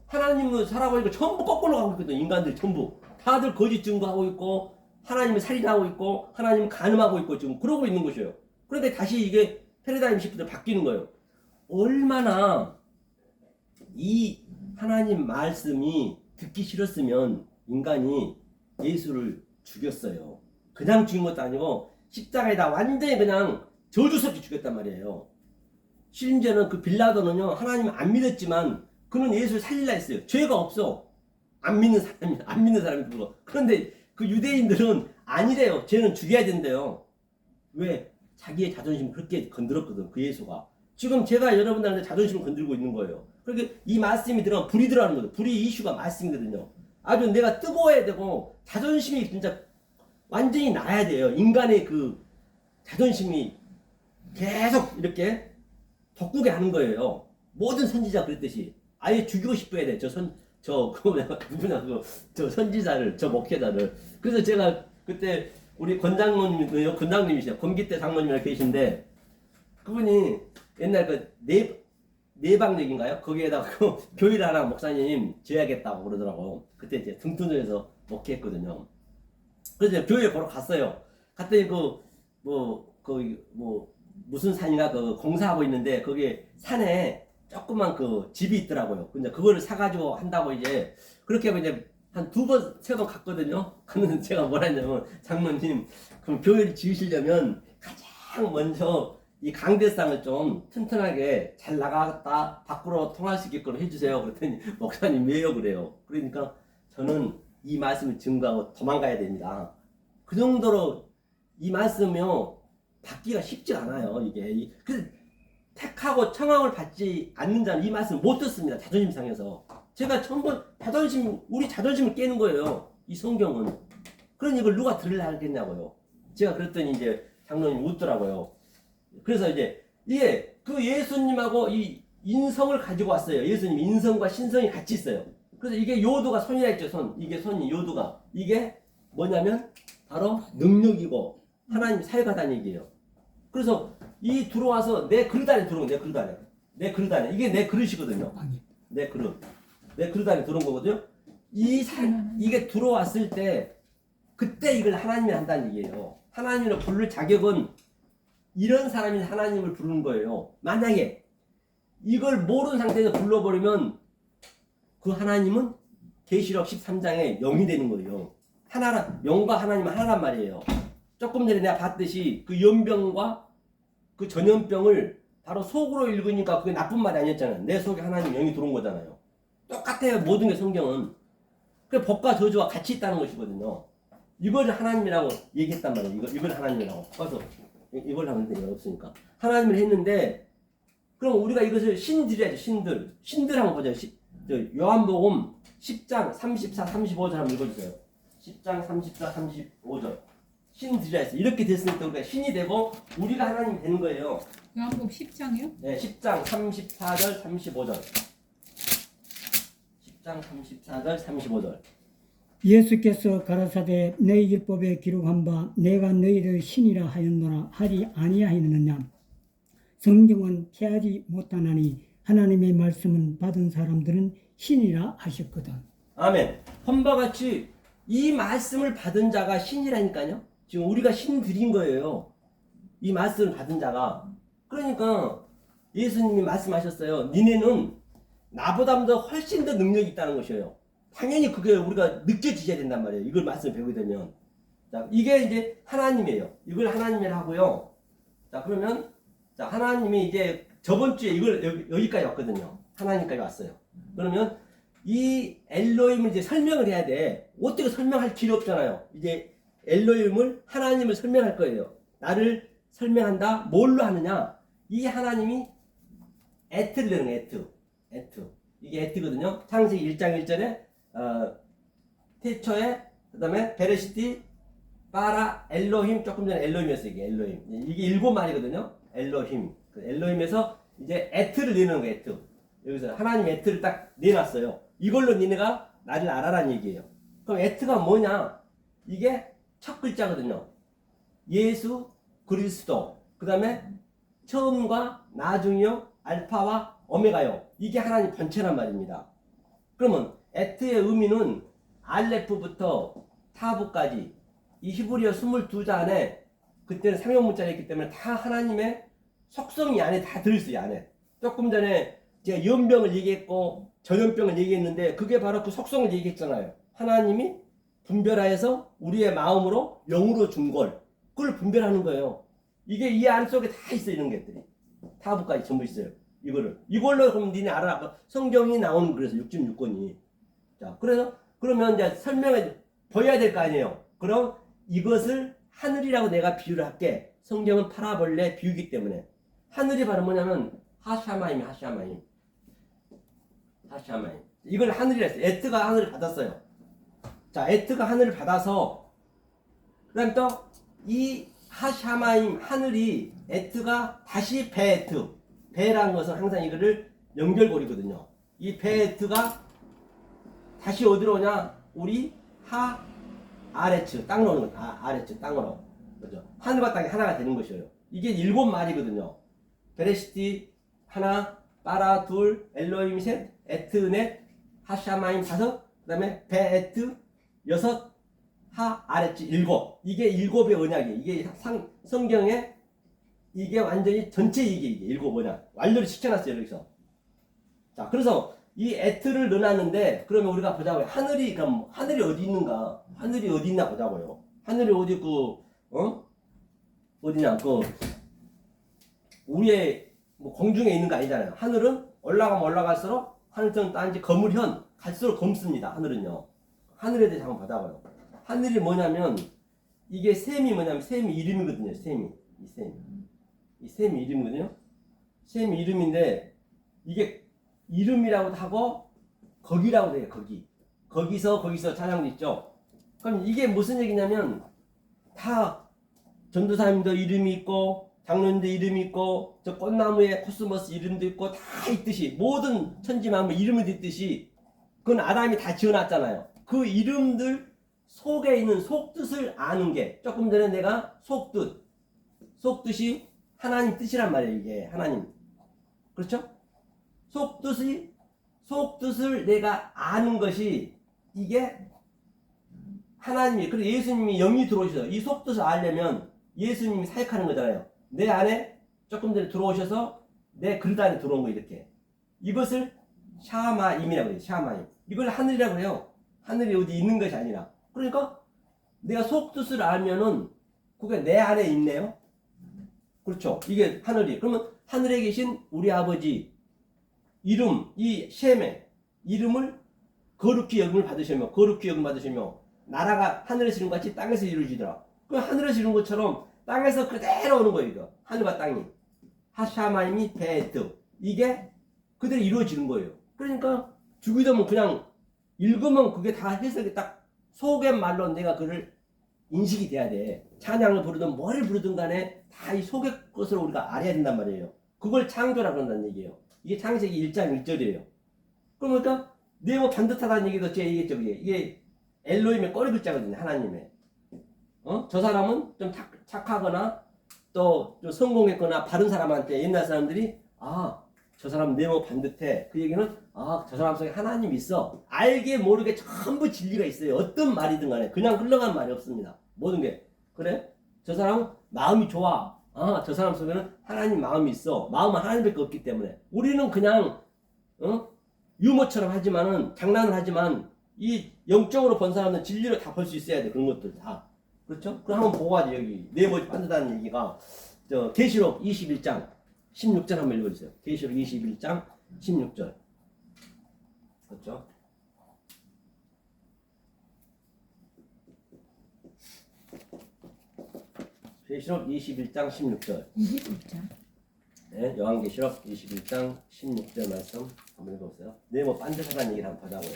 하나님을 살아보니까 전부 거꾸로 가고 있거든. 인간들 전부 다들 거짓 증거하고 있고 하나님을 살인하고 있고 하나님을 간음하고 있고 지금 그러고 있는 것이에요. 그런데 다시 이게 패러다임 시프트가 바뀌는 거예요. 얼마나 이 하나님 말씀이 듣기 싫었으면 인간이 예수를 죽였어요. 그냥 죽인 것도 아니고 십자가에다 완전히 그냥 저주스럽게 죽였단 말이에요. 심지어는 그 빌라도는요 하나님 안 믿었지만 그는 예수를 살리려 했어요. 죄가 없어. 안 믿는 사람이 그거. 그런데 그 유대인들은 아니래요. 쟤는 죽여야 된대요. 왜? 자기의 자존심을 그렇게 건드렸거든. 그 예수가. 지금 제가 여러분들한테 자존심을 건들고 있는 거예요. 그러니까 이 말씀이 들어가면 불이 들어가는 거죠. 불이 이슈가 말씀이거든요. 아주 내가 뜨거워야 되고 자존심이 진짜 완전히 나야 돼요. 인간의 그 자존심이 계속 이렇게 돋구게 하는 거예요. 모든 선지자 그랬듯이 아예 죽이고 싶어야 돼. 저 선지자를, 저 목회자를. 그래서 제가 그때 우리 권장님이시죠. 권기태 장로님이랑 계신데 그분이 옛날 그 내방역인가요? 거기에다가 그 교회를 하나 목사님 지어야겠다고 그러더라고. 그때 이제 등촌에서 목회했거든요. 그래서 교회에 보러 갔어요. 갔더니 무슨 산이나 그 공사하고 있는데 거기에 산에 조그만 그 집이 있더라고요. 근데 그거를 사가지고 한다고 이제 그렇게 하고 이제 한 2번, 3번 갔거든요. 그런데 제가 뭐라 했냐면 장로님 그럼 교회를 지으시려면 가장 먼저 이 강대상을 좀 튼튼하게 잘 나갔다 밖으로 통할 수 있게끔 해주세요. 그랬더니 목사님 왜요 그래요. 그러니까 저는 이 말씀을 증거하고 도망가야 됩니다. 그 정도로 이 말씀이요 받기가 쉽지 않아요. 이게 그래서 택하고 청함을 받지 않는 자는 이 말씀을 못 듣습니다. 자존심 상해서. 제가 전부 우리 자존심을 깨는 거예요. 이 성경은. 그러니 이걸 누가 들으려 하겠냐고요. 제가 그랬더니 이제 장로님이 웃더라고요. 그래서 이제 이게 그 예수님하고 이 인성을 가지고 왔어요. 예수님 인성과 신성이 같이 있어요. 그래서 이게 요도가 손이라 했죠. 손. 이게 손이 요도가. 이게 뭐냐면 바로 능력이고 하나님 사역하다는 얘기예요. 그래서 이 들어와서 내 그릇 안에 들어온 내 그릇 안에. 내 그릇 안에. 이게 내 그릇이거든요. 내 그릇. 내 그릇 안에 들어온 거거든요. 이게 들어왔을 때 그때 이걸 하나님이 한다는 얘기예요. 하나님을 부를 자격은 이런 사람이 하나님을 부르는 거예요. 만약에 이걸 모르는 상태에서 불러버리면 그 하나님은 계시록 13장에 영이 되는 거예요. 하나라, 영과 하나님은 하나란 말이에요. 조금 전에 내가 봤듯이 그 연병과 그 전염병을 바로 속으로 읽으니까 그게 나쁜 말이 아니었잖아요. 내 속에 하나님 영이 들어온 거잖아요. 똑같아요. 모든 게 성경은. 그 법과 저주와 같이 있다는 것이거든요. 이걸 하나님이라고 얘기했단 말이에요. 이걸 하나님이라고. 그래서 이걸 하는데 없으니까. 하나님을 했는데 그럼 우리가 이것을 신들이야죠. 신들 한번 보자. 요한복음 10장 34, 35절 한번 읽어주세요. 10장 34, 35절. 신들이라 했어요. 이렇게 됐으니까 우리가 신이 되고 우리가 하나님이 되는 거예요. 요한복음 10장이요? 네, 10장 34절, 35절. 10장 34절, 35절. 예수께서 가라사대 너희 율법에 기록한 바 내가 너희를 신이라 하였노라 하리 아니하였느냐. 성경은 피하지 못하나니 하나님의 말씀은 받은 사람들은 신이라 하셨거든. 아멘. 헌바 같이 이 말씀을 받은 자가 신이라니까요. 지금 우리가 신들인 거예요. 이 말씀을 받은 자가. 그러니까 예수님이 말씀하셨어요. 니네는 나보다 더 훨씬 더 능력이 있다는 것이에요. 당연히 그게 우리가 느껴지셔야 된단 말이에요. 이걸 말씀을 배우게 되면. 자, 이게 이제 하나님이에요. 이걸 하나님이라 하고요. 자, 그러면 자, 하나님이 이제 저번 주에 이걸 여기까지 왔거든요. 하나님까지 왔어요. 그러면 이 엘로힘을 이제 설명을 해야 돼. 어떻게 설명할 길이 없잖아요. 이제 엘로힘을 하나님을 설명할 거예요. 나를 설명한다. 뭘로 하느냐? 이 하나님이 에트를 내는 거예요. 에트. 이게 에트거든요. 창세기 1장 1절에 태초에 그다음에 베레시티 바라 엘로힘 조금 전에 엘로힘이었어요. 이게 엘로힘. 이게 7마리거든요. 엘로힘. 그 엘로힘에서 이제 에트를 내는 거예요. 에트. 여기서 하나님 에트를 딱 내놨어요. 이걸로 니네가 나를 알아라는 얘기예요. 그럼 에트가 뭐냐? 이게 첫 글자거든요. 예수 그리스도. 그다음에 처음과 나중이요, 알파와 오메가요. 이게 하나님 본체란 말입니다. 그러면 에트의 의미는 알레프부터 타브까지 이 히브리어 22자 안에 그때는 상용문자가 있기 때문에 다 하나님의 속성이 안에 다 들어있어요. 안에. 조금 전에 제가 연병을 얘기했고 전염병을 얘기했는데 그게 바로 그 속성을 얘기했잖아요. 하나님이 분별하여서 우리의 마음으로 영으로 준 걸 그걸 분별하는 거예요. 이게 이 안속에 다 있어요. 이런 것들이 타브까지 전부 있어요. 이걸로 그럼 니네 알아. 성경이 나오는 그래서 66권이. 자, 그래서 그러면 이제 설명을 보여야 될 거 아니에요. 그럼 이것을 하늘이라고 내가 비유를 할게. 성경은 파라볼레 비유기 때문에. 하늘이 바로 뭐냐면 하샤마임. 이걸 하늘이라 했어요. 에트가 하늘을 받았어요. 자, 에트가 하늘을 받아서 그다음 또 이 하샤마임 하늘이 에트가 다시 베에트. 베라는 것은 항상 이거를 연결고리거든요. 이 베에트가 다시 어디로 오냐? 우리 아레츠 땅으로 오는 거. 아레츠 땅으로. 그죠? 하늘과 땅이 하나가 되는 것이에요. 이게 7마리거든요. 베레시티 하나, 빠라 둘, 엘로힘 셋, 에트 넷, 하샤마임 5, 그다음에 베에트 6, 아레츠 7. 이게 7의 언약이에요. 이게 성경에 이게 완전히 전체 이게 7 언약. 완료를 시켜놨어요. 여기서. 자, 그래서 이 에트를 넣어놨는데 그러면 우리가 보자고요. 그럼 하늘이 어디 있는가? 하늘이 어디 있나 보자고요. 하늘이 어디 어디냐? 우리의 공중에 있는 거 아니잖아요. 하늘은 올라가면 올라갈수록 하늘은 딴지 거물현 갈수록 검습니다. 하늘은요. 하늘에 대해서 한번 보자고요. 하늘이 뭐냐면 이게 셈이 뭐냐면 셈이 이름이거든요. 셈이 이름이거든요. 셈이 이름인데 이게 이름이라고도 하고 거기라고도 해요. 거기서 찬양도 있죠. 그럼 이게 무슨 얘기냐면 다 전도사님도 이름이 있고 장로님들 이름이 있고 저 꽃나무에 코스모스 이름도 있고 다 있듯이 모든 천지만물 이름이 있듯이 그건 아담이 다 지어놨잖아요. 그 이름들 속에 있는 속뜻을 아는 게 조금 전에 내가 속뜻이 하나님 뜻이란 말이에요. 이게 하나님 그렇죠? 속뜻을 내가 아는 것이 이게 하나님이 그리고 예수님이 영이 들어오셔서 이 속뜻을 알려면 예수님이 사역하는 거잖아요. 내 안에 조금 전에 들어오셔서 내 그릇 안에 들어온 거 이렇게 이것을 샤마임이라고 해요. 샤마임 이걸 하늘이라고 해요. 하늘이 어디 있는 것이 아니라 그러니까 내가 속뜻을 알면은 그게 내 안에 있네요. 그렇죠. 이게 하늘이 그러면 하늘에 계신 우리 아버지 이름 이 셈의 이름을 거룩히 여김을 받으시며 나라가 하늘에서 이룬 것 같이 땅에서 이루어지더라. 그 하늘에서 이룬 것처럼 땅에서 그대로 오는 거예요. 이거. 하늘과 땅이 하샤마임이 베드 이게 그대로 이루어지는 거예요. 그러니까 주기도문 그냥 읽으면 그게 다 해석이 딱 속의 말로 내가 그를 인식이 돼야 돼. 찬양을 부르든 뭘 부르든 간에 다 이 속의 것을 우리가 알아야 된단 말이에요. 그걸 창조라 그런다는 얘기예요. 이게 창세기 1장 1절이에요. 그러니까 네모 반듯하다는 얘기도 제가 얘기했죠. 이게 엘로힘의 꼬리 글자거든요. 하나님의. 저 사람은 좀 착하거나 또 좀 성공했거나 바른 사람한테 옛날 사람들이 저 사람 네모 반듯해. 그 얘기는 저 사람 속에 하나님이 있어. 알게 모르게 전부 진리가 있어요. 어떤 말이든 간에 그냥 흘러간 말이 없습니다. 모든 게 그래? 저 사람은 마음이 좋아. 저 사람 속에는 하나님 마음이 있어. 마음은 하나님밖에 없기 때문에 우리는 그냥 유머처럼 하지만은 장난을 하지만 이 영적으로 본 사람은 진리로 다 볼 수 있어야 돼. 그런 것들 다 그렇죠? 그럼 한번 보고 가지. 여기 네모 반듯하는 얘기가 저 계시록 21장 16절 한번 읽어주세요. 계시록 21장 16절 그렇죠? 계시록 21장 16절 21장 네, 요한계시록 21장 16절 말씀 한번 읽어보세요. 네모 반듯하다는 얘기를 한번 보자고요.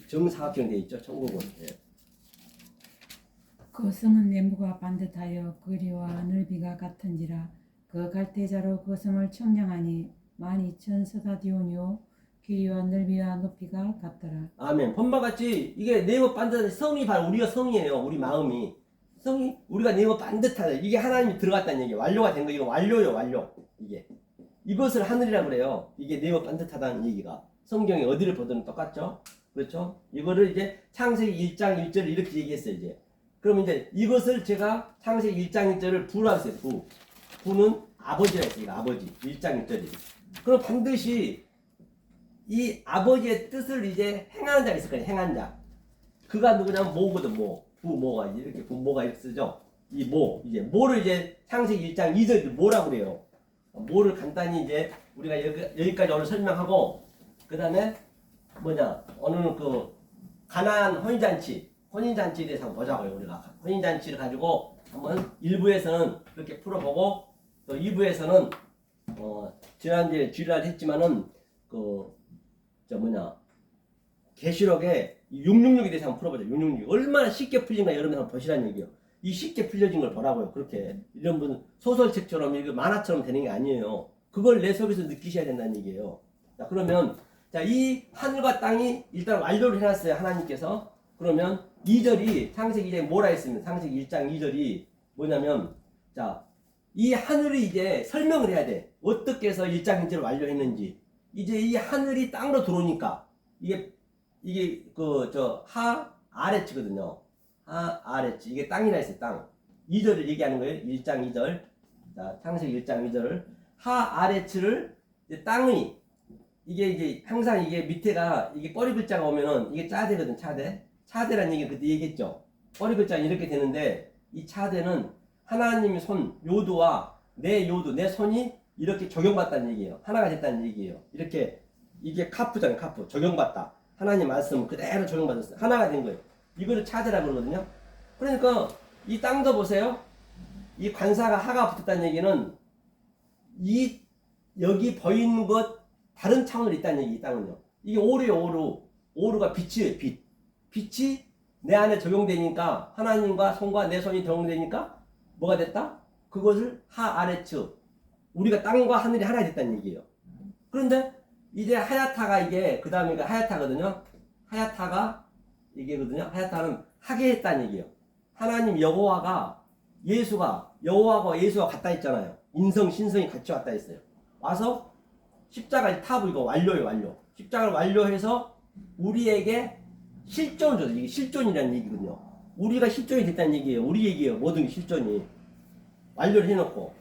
정사각형 되어 있죠. 천국은 그 성은 네모가 반듯하여 거리와 넓이가 같은지라 그 갈대자로 그 성을 청량하니 12,000 길이와 넓이와 높이가 같더라. 아멘. 본바 같이 이게 네모 반듯한 성이 바로 우리가 성이에요. 우리 마음이 성이 우리가 네모 반듯하다. 이게 하나님이 들어갔다는 얘기. 완료가 된 거 이거 완료요. 완료. 이게 이것을 하늘이라고 그래요. 이게 네모 반듯하다는 얘기가 성경에 어디를 보든 똑같죠. 그렇죠? 이거를 이제 창세기 1장 1절을 이렇게 얘기했어요. 이제 그럼 이제 이것을 제가 창세기 1장 1절을 부라고 했어요. 부는 아버지라 했어요. 아버지 1장 1절이. 그럼 반드시 이 아버지의 뜻을 이제 행하는 자가 있을 거예요. 행한 자. 그가 누구냐면 모거든. 부모가 이렇게 부모가 이렇게 쓰죠. 이 모 이제 모를 이제 창세기 1장 2절 모라고 그래요. 모를 간단히 이제 우리가 여기까지 오늘 설명하고 그 다음에 오늘은 그 가나안 혼인잔치에 대해서 한번 보자고요. 우리가 혼인잔치를 가지고 한번 1부에서는 그렇게 풀어보고 또 2부에서는 지난주에 주일날 했지만은 계시록에 666에 대해서 한번 풀어보자. 666 얼마나 쉽게 풀린가 여러분 한번 보시라는 얘기예요. 이 쉽게 풀려진 걸 보라고요. 그렇게 이런 분 소설책처럼 이거 만화처럼 되는 게 아니에요. 그걸 내 속에서 느끼셔야 된다는 얘기예요. 자 그러면 이 하늘과 땅이 일단 완료를 해놨어요. 하나님께서. 그러면 2절이 창세기 2장에 뭐라 했습니까? 창세기 1장 2절이 뭐냐면 이 하늘이 이제 설명을 해야 돼. 어떻게 해서 1장 1절을 완료했는지. 이제 이 하늘이 땅으로 들어오니까 이게 하 아래치거든요. 하 아래치 이게 땅이라 했어요. 땅. 2절을 얘기하는 거예요. 1장 2절. 자 창세기 1장 2절을 하 아래치를 이제 땅이 이게 이제 항상 이게 밑에가 이게 꼬리 글자가 오면은 이게 차대거든. 차대라는 얘기 그때 얘기했죠. 꼬리 글자는 이렇게 되는데 이 차대는 하나님의 손 요도와 내 손이 이렇게 적용받다는 얘기예요. 하나가 됐다는 얘기예요. 이렇게 이게 카프잖아요. 카프 적용받다. 하나님 말씀 그대로 적용받았어요. 하나가 된 거예요. 이거를 차대라고 그러거든요. 그러니까 이 땅도 보세요. 이 관사가 하가 붙었다는 얘기는 여기 보이는 것 다른 차원으로 있다는 얘기. 이 땅은요. 이게 오르예요. 오르가 빛이에요. 빛이 내 안에 적용되니까 하나님과 손과 내 손이 적용되니까 뭐가 됐다? 그것을 하아레츠 우리가 땅과 하늘이 하나 됐다는 얘기예요. 그런데 이제 하야타가 이게 그 다음에 하야타거든요. 하야타가 이게거든요. 하야타는 하게 했다는 얘기예요. 하나님 여호와가 여호와가 예수가 같다 했잖아요. 인성 신성이 같이 왔다 했어요. 와서 십자가를 타고 이거 완료예요. 완료. 십자가를 완료해서 우리에게 실존을 줬어요. 이게 실존이라는 얘기거든요. 우리가 실존이 됐다는 얘기예요. 우리 얘기예요. 모든 게 실존이 완료를 해놓고.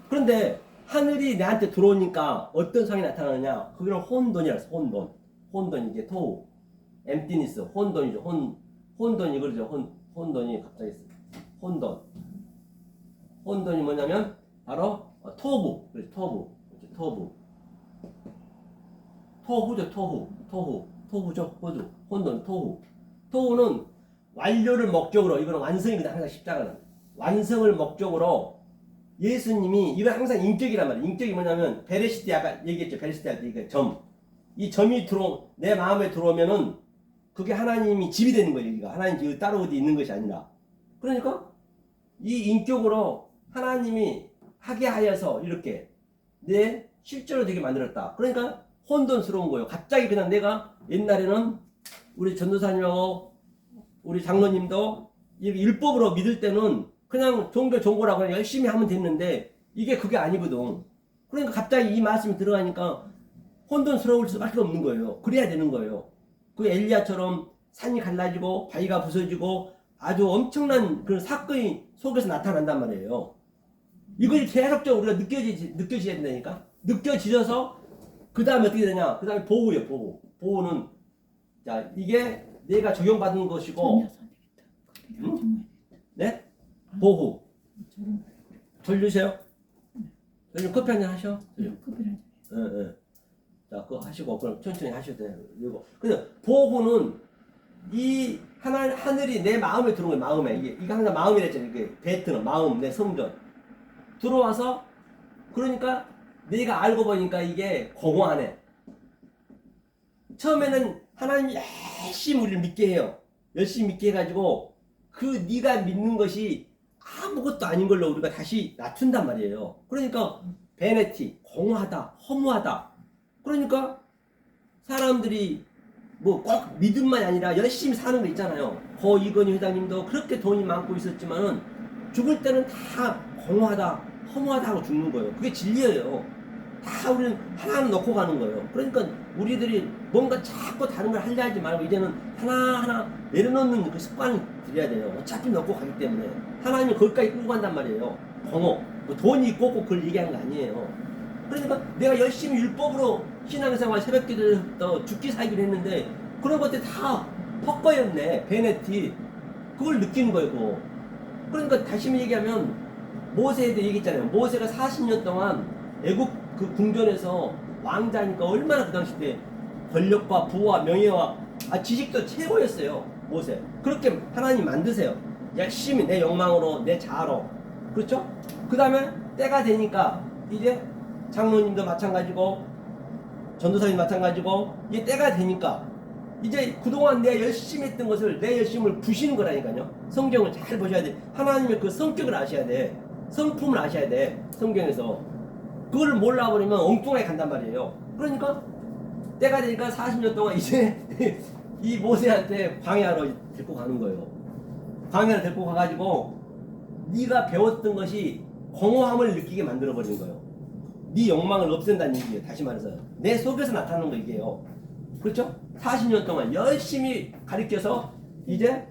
그런데 하늘이 내한테 들어오니까 어떤 상이 나타나느냐? 그거는 혼돈이라서 혼돈 이게 토우 엠티니스 혼돈이죠. 혼돈이 그러죠. 혼돈이 갑자기 혼돈이 뭐냐면 바로 토부 그렇죠. 토후죠. 혼돈 토후는 완료를 목적으로 이거는 완성이거든. 항상 십자가는 완성을 목적으로 예수님이 이건 항상 인격이란 말이에요. 인격이 뭐냐면 베레시티 아까 얘기했죠. 베레시티 할 때 이게 이 점이 내 마음에 들어오면은 그게 하나님이 집이 되는 거예요. 여기가 하나님 집이 따로 어디 있는 것이 아니라 그러니까 이 인격으로 하나님이 하게 하여서 이렇게 내 실제로 되게 만들었다. 그러니까 혼돈스러운 거예요. 갑자기 그냥 내가 옛날에는 우리 전도사님하고 우리 장로님도 율법으로 믿을 때는 그냥 종교라고 그냥 열심히 하면 됐는데 이게 그게 아니거든. 그러니까 갑자기 이 말씀이 들어가니까 혼돈스러울 수밖에 없는 거예요. 그래야 되는 거예요. 그 엘리야처럼 산이 갈라지고 바위가 부서지고 아주 엄청난 그런 사건이 속에서 나타난단 말이에요. 이걸 계속적으로 우리가 느껴져야 된다니까. 느껴지셔서 그 다음에 어떻게 되냐? 그 다음에 보호예요. 보호는 자 이게 내가 적용받은 것이고 네? 보호 절 주세요. 좀 커피 한잔 하셔. 예. 자 그거 하시고 그럼 천천히 하셔도 돼요. 이거 근데 보호는 이 하늘이 내 마음에 들어온 거예요. 마음에 이게 항상 마음이랬잖아요. 이게 베트는 마음 내 성전 들어와서 그러니까 내가 알고 보니까 이게 공허하네. 처음에는 하나님이 열심히 우리를 믿게 해요. 열심히 믿게 해가지고 그 네가 믿는 것이 아무것도 아닌 걸로 우리가 다시 낮춘단 말이에요. 그러니까 베네티 공허하다 허무하다. 그러니까 사람들이 뭐 꼭 믿음만이 아니라 열심히 사는 거 있잖아요. 이건희 회장님도 그렇게 돈이 많고 있었지만은 죽을 때는 다 공허하다 허무하다 하고 죽는 거예요. 그게 진리예요. 다 우리는 하나는 놓고 가는 거예요. 그러니까 우리들이 뭔가 자꾸 다른 걸 하려 하지 말고 이제는 하나하나 내려놓는 그 습관을 들여야 돼요. 어차피 놓고 가기 때문에 하나님이 거기까지 끌고 간단 말이에요. 공허 뭐 돈이 있고 꼭 그걸 얘기하는 거 아니에요. 그러니까 내가 열심히 율법으로 신앙생활 새벽기도 죽기 살기를 했는데 그런 것들이 다 헛거였네. 베네티 그걸 느끼는 거예요. 그거. 그러니까 다시 얘기하면 모세에 대해 얘기했잖아요. 모세가 40년 동안 애국 그 궁전에서 왕자니까 얼마나 그 당시 때 권력과 부와 명예와 지식도 최고였어요. 모세 그렇게 하나님 만드세요. 열심히 내 욕망으로 내 자아로 그렇죠? 그 다음에 때가 되니까 이제 장로님도 마찬가지고 전도사님 마찬가지고 이게 때가 되니까 이제 그동안 내가 열심히 했던 것을 내 열심을 부시는 거라니까요. 성경을 잘 보셔야 돼. 하나님의 그 성격을 아셔야 돼. 성품을 아셔야 돼. 성경에서 그걸 몰라버리면 엉뚱하게 간단 말이에요. 그러니까 때가 되니까 40년 동안 이제 이 모세한테 광야로 데리고 가는 거예요. 광야로 데리고 가가지고 네가 배웠던 것이 공허함을 느끼게 만들어버리는 거예요. 네 욕망을 없앤다는 얘기예요. 다시 말해서 내 속에서 나타나는 거 이게요. 그렇죠? 40년 동안 열심히 가르쳐서 이제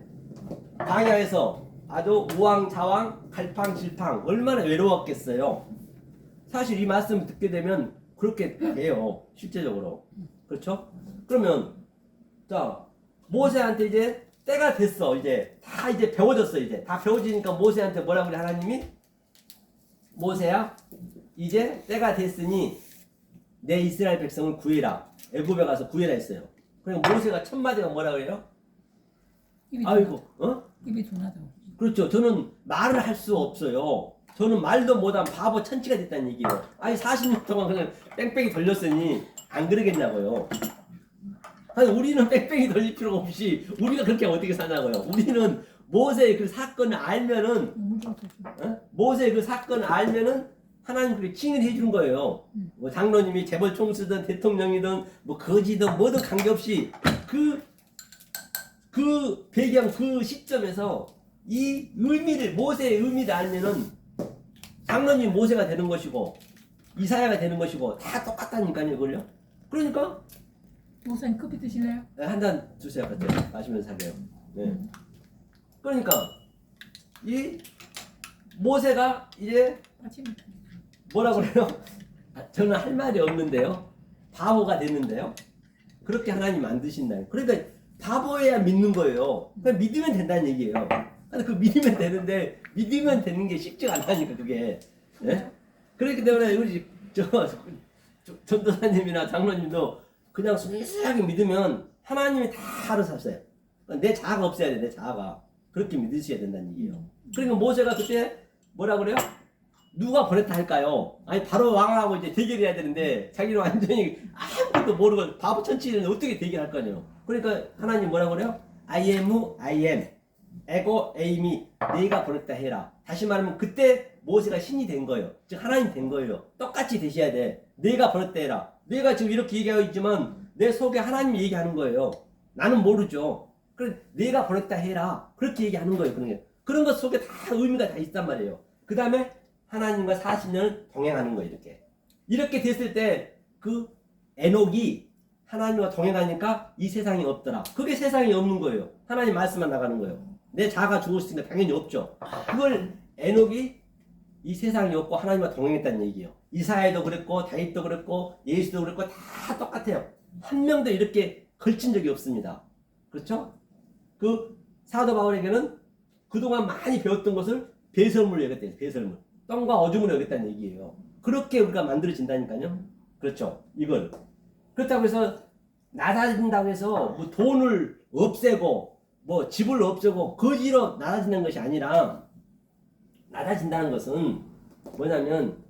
광야에서 아주 우왕좌왕 갈팡질팡 얼마나 외로웠겠어요. 사실 이 말씀을 듣게 되면 그렇게 돼요. 실제적으로. 그렇죠? 그러면 자 모세한테 이제 때가 됐어. 이제 다 이제 배워졌어. 이제 다 배워지니까 모세한테 뭐라고 그래 하나님이? 모세야 이제 때가 됐으니 내 이스라엘 백성을 구해라. 애굽에 가서 구해라 했어요. 그러니까 모세가 첫 마디가 뭐라고 해요? 아이고 입이 둔하다. 그렇죠. 저는 말을 할 수 없어요. 저는 말도 못한 바보 천치가 됐다는 얘기예요. 아니 40년 동안 그냥 뺑뺑이 돌렸으니 안 그러겠냐고요. 아니 우리는 뺑뺑이 돌릴 필요가 없이 우리가 그렇게 어떻게 사냐고요. 우리는 모세의 그 사건을 알면은 모세의 그 사건을 알면은 하나님 그렇게 칭의해 주는 거예요. 뭐 장로님이 재벌 총수든 대통령이든 뭐 거지든 뭐든 관계없이 그 배경 그 시점에서 이 의미를 모세의 의미를 알면은 장로님 모세가 되는 것이고 이사야가 되는 것이고 다 똑같다니까요, 그걸요. 그러니까 목사님 커피 드실래요? 한 잔 주세요, 같이 마시면서 하게요. 네. 그러니까 이 모세가 이제 아침 뭐라 그래요? 저는 할 말이 없는데요. 바보가 됐는데요. 그렇게 하나님 만드신다. 그러니까 바보여야 믿는 거예요. 그러니까 믿으면 된다는 얘기예요. 근데 그 믿으면 되는데 믿으면 되는 게 쉽지가 않다니까 그게. 예? 그렇기 때문에 우리 전도사님이나 장로님도 그냥 순수하게 믿으면 하나님이 다 알아서 하세요. 내 자아가 없어야 돼, 내 자아가. 그렇게 믿으셔야 된다는 얘기예요. 그러니까 모세가 그때 뭐라 그래요? 누가 보냈다 할까요? 아니 바로 왕하고 이제 대결해야 되는데 자기는 완전히 아무것도 모르고 바보 천치는 어떻게 대결할 거냐요. 그러니까 하나님 뭐라 그래요? I am who I am. 에고 에임이 내가 보냈다 해라. 다시 말하면 그때 모세가 신이 된 거예요. 즉 하나님 된 거예요. 똑같이 되셔야 돼. 내가 보냈다 해라. 내가 지금 이렇게 얘기하고 있지만 내 속에 하나님이 얘기하는 거예요. 나는 모르죠. 그래 내가 보냈다 해라. 그렇게 얘기하는 거예요. 그런 것 속에 다 의미가 다 있단 말이에요. 그 다음에 하나님과 40년을 동행하는 거예요. 이렇게 됐을 때 그 에녹이 하나님과 동행하니까 이 세상이 없더라. 그게 세상이 없는 거예요. 하나님 말씀만 나가는 거예요. 내 자아가 죽었으니까 당연히 없죠. 그걸 에녹이 이 세상이 없고 하나님과 동행했다는 얘기예요. 이사야도 그랬고 다윗도 그랬고 예수도 그랬고 다 똑같아요. 한 명도 이렇게 걸친 적이 없습니다. 그렇죠? 그 사도 바울에게는 그동안 많이 배웠던 것을 배설물로 여겼대요. 배설물. 똥과 어둠으로 여겼다는 얘기예요. 그렇게 우리가 만들어진다니까요. 그렇죠. 이걸. 그렇다고 해서 낮아진다고 해서 뭐 돈을 없애고 뭐 집을 없애고 거지로 낮아지는 것이 아니라 낮아진다는 것은 뭐냐면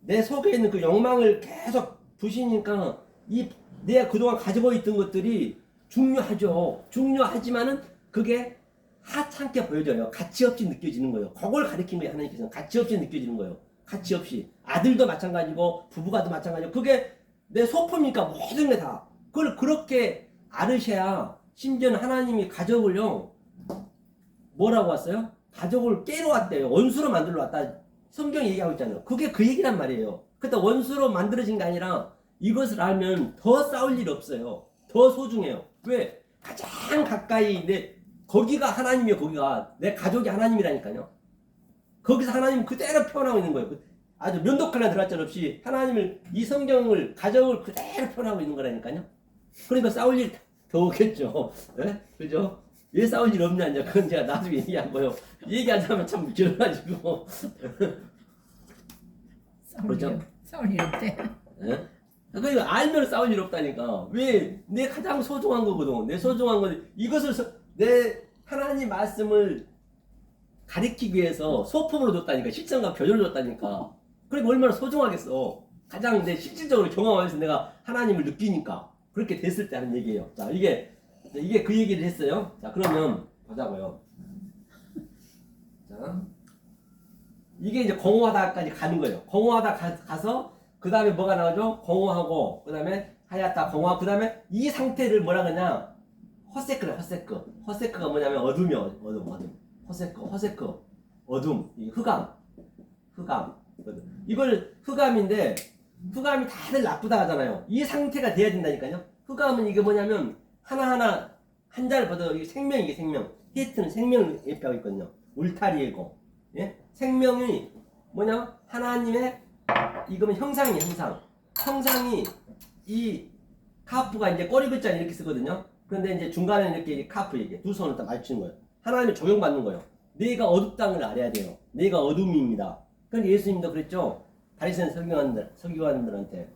내 속에 있는 그 욕망을 계속 부시니까 이 내가 그동안 가지고 있던 것들이 중요하죠. 중요하지만은 그게 하찮게 보여져요. 가치 없이 느껴지는 거예요. 그걸 가리킨 거예요. 하나님께서는 가치 없이 느껴지는 거예요. 가치 없이. 아들도 마찬가지고 부부가도 마찬가지고 그게 내 소품이니까 모든 게 다. 그걸 그렇게 알으셔야 심지어는 하나님이 가족을요. 뭐라고 왔어요? 가족을 깨러 왔대요. 원수로 만들러 왔다. 성경이 얘기하고 있잖아요. 그게 그 얘기란 말이에요. 그때 원수로 만들어진 게 아니라 이것을 알면 더 싸울 일 없어요. 더 소중해요. 왜? 가장 가까이 거기가 하나님이에요. 거기가 내 가족이 하나님이라니까요. 거기서 하나님 그대로 표현하고 있는 거예요. 아주 면도칼 하나 들어갈 적 없이 하나님을 이 성경을 가족을 그대로 표현하고 있는 거라니까요. 그러니까 싸울 일 더 오겠죠. 네? 그죠? 왜 싸울 일 없냐 이제 그건 제가 나중에 얘기한 거예요. 얘기하자면 참 길어가지고. 그렇죠? 싸울 일 없대. 네? 그러니까 알면 싸울 일 없다니까. 왜? 내 가장 소중한 거거든. 내 소중한 거 이것을 내 하나님 말씀을 가리키기 위해서 소품으로 줬다니까. 실천과 표절을 줬다니까. 그러니까 얼마나 소중하겠어. 가장 내 실질적으로 경험하면서 내가 하나님을 느끼니까. 그렇게 됐을 때 하는 얘기예요. 자, 이게 그 얘기를 했어요. 자, 그러면 보자고요. 자, 이게 이제 공허하다까지 가는 거예요. 공허하다 가서 그 다음에 뭐가 나오죠? 공허하고 그 다음에 하얗다 공허 그 다음에 이 상태를 뭐라 그러냐? 허세크래. 허세크가 뭐냐면 어둠이요. 어둠. 허세크. 어둠. 흑암. 이걸 흑암인데 흑암이 다들 나쁘다 하잖아요. 이 상태가 돼야 된다니까요. 흑암은 이게 뭐냐면 하나하나 한자를 봐도 이게 생명이게 생명. 히트는 생명을 예표하고 있거든요. 울타리이고. 예? 생명이 뭐냐? 하나님의 이거는 형상이에요. 형상이 이 카프가 이제 꼬리 글자 이렇게 쓰거든요. 그런데 이제 중간에 이렇게 카프 이게 두 손을 딱 맞추는 거예요. 하나님의 적용받는 거예요. 내가 어둡다는 걸 알아야 돼요. 내가 어둠입니다. 그러니까 예수님도 그랬죠. 바리새인 서기관들한테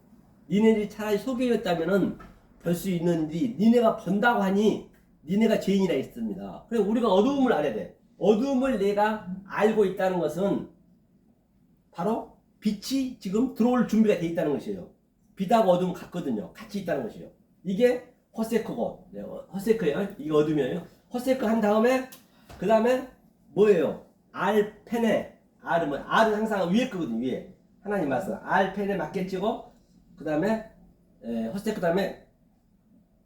니네들이 차라리 소개였다면은 별 수 있는지 니네가 번다고 하니 니네가 죄인이라 했습니다. 그래 우리가 어두움을 알아야 돼. 어두움을 내가 알고 있다는 것은 바로 빛이 지금 들어올 준비가 돼 있다는 것이에요. 빛하고 어둠은 같거든요. 같이 있다는 것이에요. 이게 허세크고 허세크예요. 이게 어둠이에요. 허세크 한 다음에 그 다음에 뭐예요? 알펜에. R은 뭐? R은 항상 위에 거거든요. 위에. 하나님 말씀. 알펜에 맞겠지고 그 다음에 호스테 그 다음에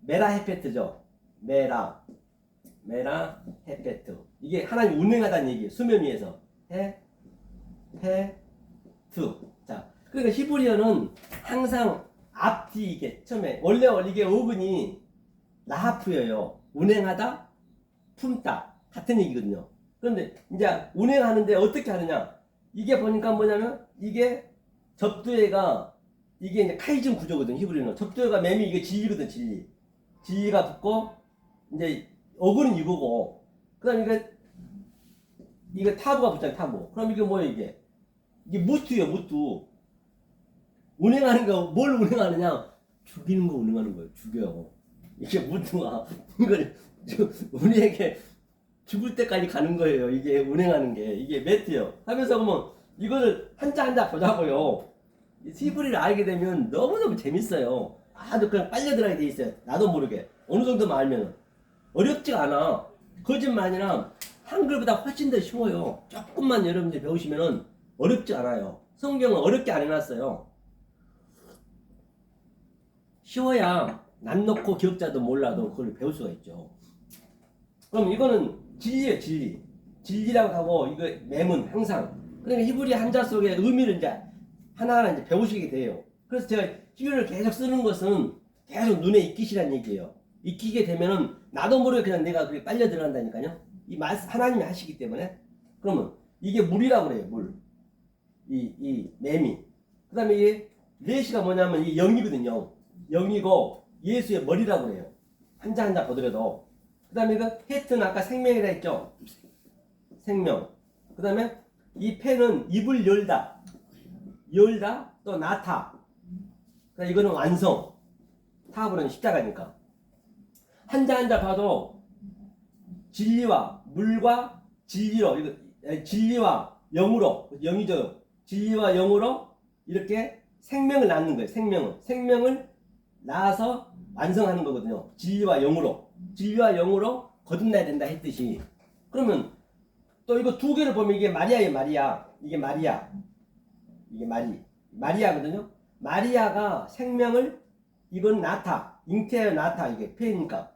메라 헤페트죠. 메라 헤페트. 이게 하나님 운행하다는 얘기예요. 수면 위에서. 헤페트. 자, 그러니까 히브리어는 항상 앞뒤 이게 처음에 원래 이게 어근이 라하프예요. 운행하다, 품다 같은 얘기거든요. 그런데 이제 운행하는데 어떻게 하느냐? 이게 보니까 뭐냐면 이게 접두에가 이게 이제 카이즘 구조거든. 히브리어는 접두에가 매미 이게 진리거든. 진리가 붙고 이제 어근은 이거고 그다음에 이게 타부가 붙잖아요. 타부. 그럼 이게 뭐예요? 이게 무트예요. 무트. 운행하는 거 뭘 운행하느냐? 죽이는 거 운행하는 거예요. 죽여요. 이게 무트가 이걸 우리에게 죽을 때까지 가는 거예요. 이게 운행하는 게 이게 매트요. 하면서 보면 이거를 한자 한자 보자고요. 히브리를 알게 되면 너무너무 재밌어요. 아주 그냥 빨려들어야 돼 있어요. 나도 모르게 어느 정도만 알면 어렵지가 않아. 거짓말이나 한글보다 훨씬 더 쉬워요. 조금만 여러분들 배우시면은 어렵지 않아요. 성경은 어렵게 안 해놨어요. 쉬워야 난 놓고 기억자도 몰라도 그걸 배울 수가 있죠. 그럼 이거는 진리예요. 진리라고 하고 이거 매문 항상. 그러니까 히브리 한자 속에 의미를 이제 하나하나 이제 배우시게 돼요. 그래서 제가 히브리를 계속 쓰는 것은 계속 눈에 익히시라는 얘기예요. 익히게 되면은 나도 모르게 그냥 내가 그게 빨려 들어간다니까요. 이 말씀 하나님이 하시기 때문에. 그러면 이게 물이라고 그래요. 물. 이 매미. 그 다음에 이게 레시가 뭐냐면 이 영이거든요. 영이고 예수의 머리라고 그래요. 한자 한자 보더라도. 그 다음에 그 헤트는 아까 생명이라 했죠. 생명. 그 다음에 이 펜은 입을 열다 또 나타. 그러니까 이거는 완성. 타브는 십자가니까. 한자 한자 봐도 진리와 물과 진리로 이거 진리와 영으로 영이죠. 진리와 영으로 이렇게 생명을 낳는 거예요. 생명을 낳아서 완성하는 거거든요. 진리와 영으로 거듭나야 된다 했듯이. 그러면 또 이거 두 개를 보면 이게 마리아예요. 이게 마리아거든요. 마리아가 생명을 이건 나타 잉태하여 나타 이게 폐니까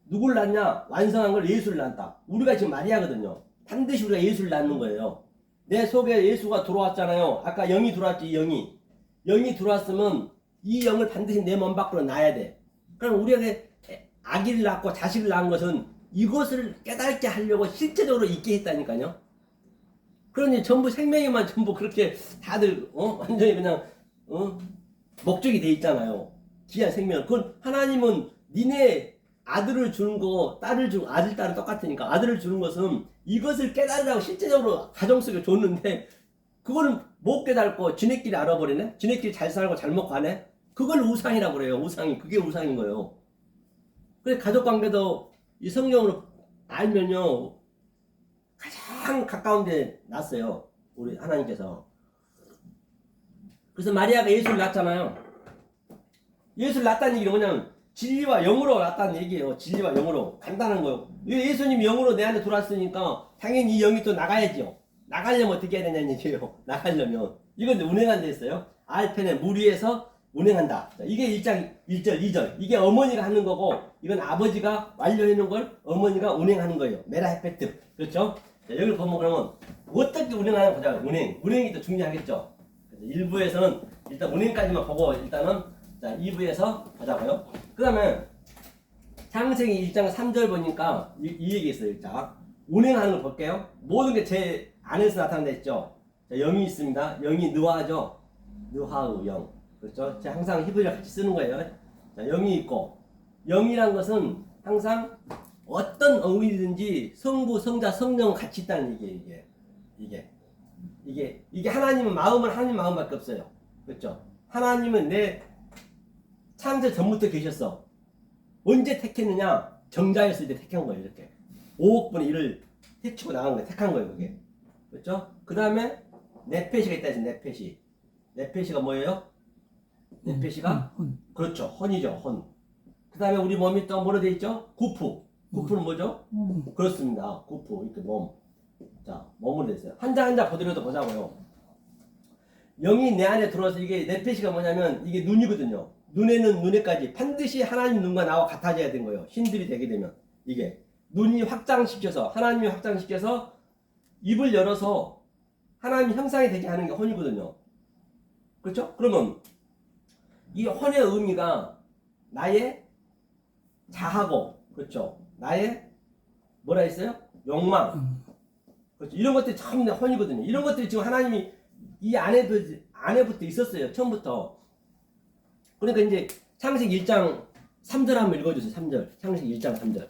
누굴 낳냐? 완성한 걸 예수를 낳았다. 우리가 지금 마리아거든요. 반드시 우리가 예수를 낳는 거예요. 내 속에 예수가 들어왔잖아요. 아까 영이 들어왔지. 영이 들어왔으면 이 영을 반드시 내 몸 밖으로 낳아야 돼. 그럼 우리가 아기를 낳고 자식을 낳은 것은 이것을 깨닫게 하려고 실제적으로 있게 했다니까요. 그러니 전부 생명에만 전부 그렇게 다들 완전히 그냥 목적이 돼 있잖아요. 귀한 생명. 그건 하나님은 니네 아들을 주는 거, 딸을 주는 아들, 딸은 똑같으니까 아들을 주는 것은 이것을 깨달으라고 실제적으로 가정 속에 줬는데 그거는 못 깨닫고 지네끼리 알아버리네? 지네끼리 잘 살고 잘 먹고 하네? 그걸 우상이라고 그래요. 우상이. 그게 우상인 거예요. 그래서 가족관계도 이 성경으로 알면요 가장 가까운 데 놨어요. 우리 하나님께서. 그래서 마리아가 예수를 낳았잖아요. 예수를 낳았다는 얘기는 뭐냐면 진리와 영으로 낳았다는 얘기예요. 진리와 영으로. 간단한 거예요. 예수님이 영으로 내 안에 들어왔으니까 당연히 이 영이 또 나가야죠. 나가려면 어떻게 해야 되냐는 얘기예요. 나가려면. 이건 운행한 데 있어요. 알펜에 물 위에서 운행한다. 이게 1장 1절 2절. 이게 어머니가 하는 거고 이건 아버지가 완료해놓은 걸 어머니가 운행하는 거예요. 메라 헤페트. 그렇죠? 자, 여기를 보면 그러면 어떻게 운행하는 거죠? 운행이 더 중요하겠죠. 그래서 1부에서는 일단 운행까지만 보고 일단은 자 2부에서 보자고요. 그 다음에 창세기 1장 3절 보니까 이 얘기 있어요. 자 운행하는 걸 볼게요. 모든 게 제 안에서 나타난다 자, 영이 있습니다. 영이 느와죠. 느와의 영. 그렇죠? 제가 항상 히브리를 같이 쓰는 거예요. 자, 영이 있고 영이란 것은 항상 어떤 의미든지 성부, 성자, 성령은 같이 있다는 얘기예요. 이게 하나님은 마음은 하나님 마음밖에 없어요. 그렇죠? 하나님은 내 창세 전부터 계셨어. 언제 택했느냐? 정자였을 때 택한 거예요. 이렇게 5억분의 1을 해치고 나간 거예요. 택한 거예요. 그게. 그렇죠? 그 다음에 네페시가 있다 해서 네페시가 뭐예요? 네페시가 그렇죠. 혼이죠. 혼. 그 다음에 우리 몸이 또 뭐로 돼 있죠? 구프. 구프는 뭐죠? 몸. 그렇습니다. 구프 이렇게 몸. 자, 몸으로 됐어요. 한 장 한 장 보더라도 보자고요. 영이 내 안에 들어와서 이게 네페시가 뭐냐면 이게 눈이거든요. 눈에는 눈에까지 반드시 하나님 눈과 나와 같아져야 되는 거예요. 신들이 되게 되면 이게 눈이 확장시켜서 하나님이 확장시켜서 입을 열어서 하나님 형상이 되게 하는 게 혼이거든요. 그렇죠? 그러면 이 혼의 의미가 나의 자하고 그렇죠? 나의 뭐라 했어요? 욕망. 그렇죠? 이런 것들이 참 혼이거든요. 이런 것들이 지금 하나님이 이 안에부터 있었어요. 처음부터. 그러니까 이제 창세기 1장 3절 한번 읽어주세요. 3절. 창세기 1장 3절.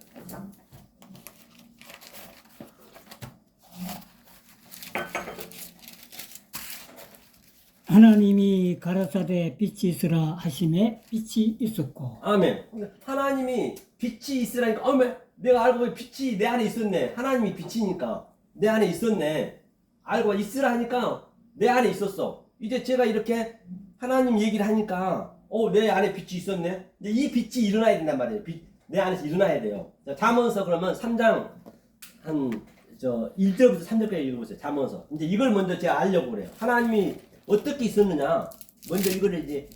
하나님이 가라사대 빛이 있으라 하심에 빛이 있었고 아멘. 하나님이 빛이 있으라니까 내가 알고 보니 빛이 내 안에 있었네. 하나님이 빛이니까 내 안에 있었네. 알고 있으라 하니까 내 안에 있었어. 이제 제가 이렇게 하나님 얘기를 하니까 내 안에 빛이 있었네. 이제 이 빛이 일어나야 된단 말이에요. 내 안에서 일어나야 돼요. 자, 잠언서 그러면 3장 1절부터 3절까지 읽어보세요. 잠언서. 이제 이걸 먼저 제가 알려고 그래요. 하나님이 어떻게 있었느냐. 먼저 이거를 이제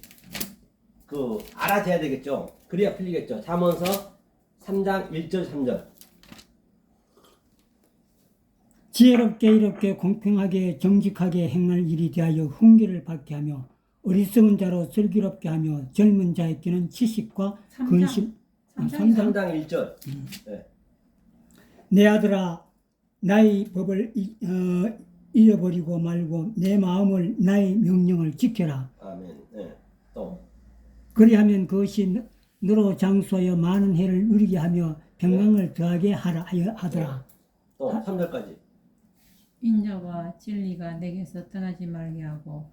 알아줘야 되겠죠. 그래야 풀리겠죠. 잠언서 3장 1절 3절. 지혜롭게 이롭게 공평하게 정직하게 행할 일이 대하여 훈계를 받게 하며 어리석은 자로 슬기롭게 하며 젊은 자에게는 지식과 근심 3장 1절. 네. 내 아들아 나의 법을 잃어버리고 말고 내 마음을 나의 명령을 지켜라. 아멘. 네. 또 그리하면 그것이 너로 장수하여 많은 해를 누리게 하며 평강을 더하게 하더라. 또 3절까지. 인자와 진리가 내게서 떠나지 말게 하고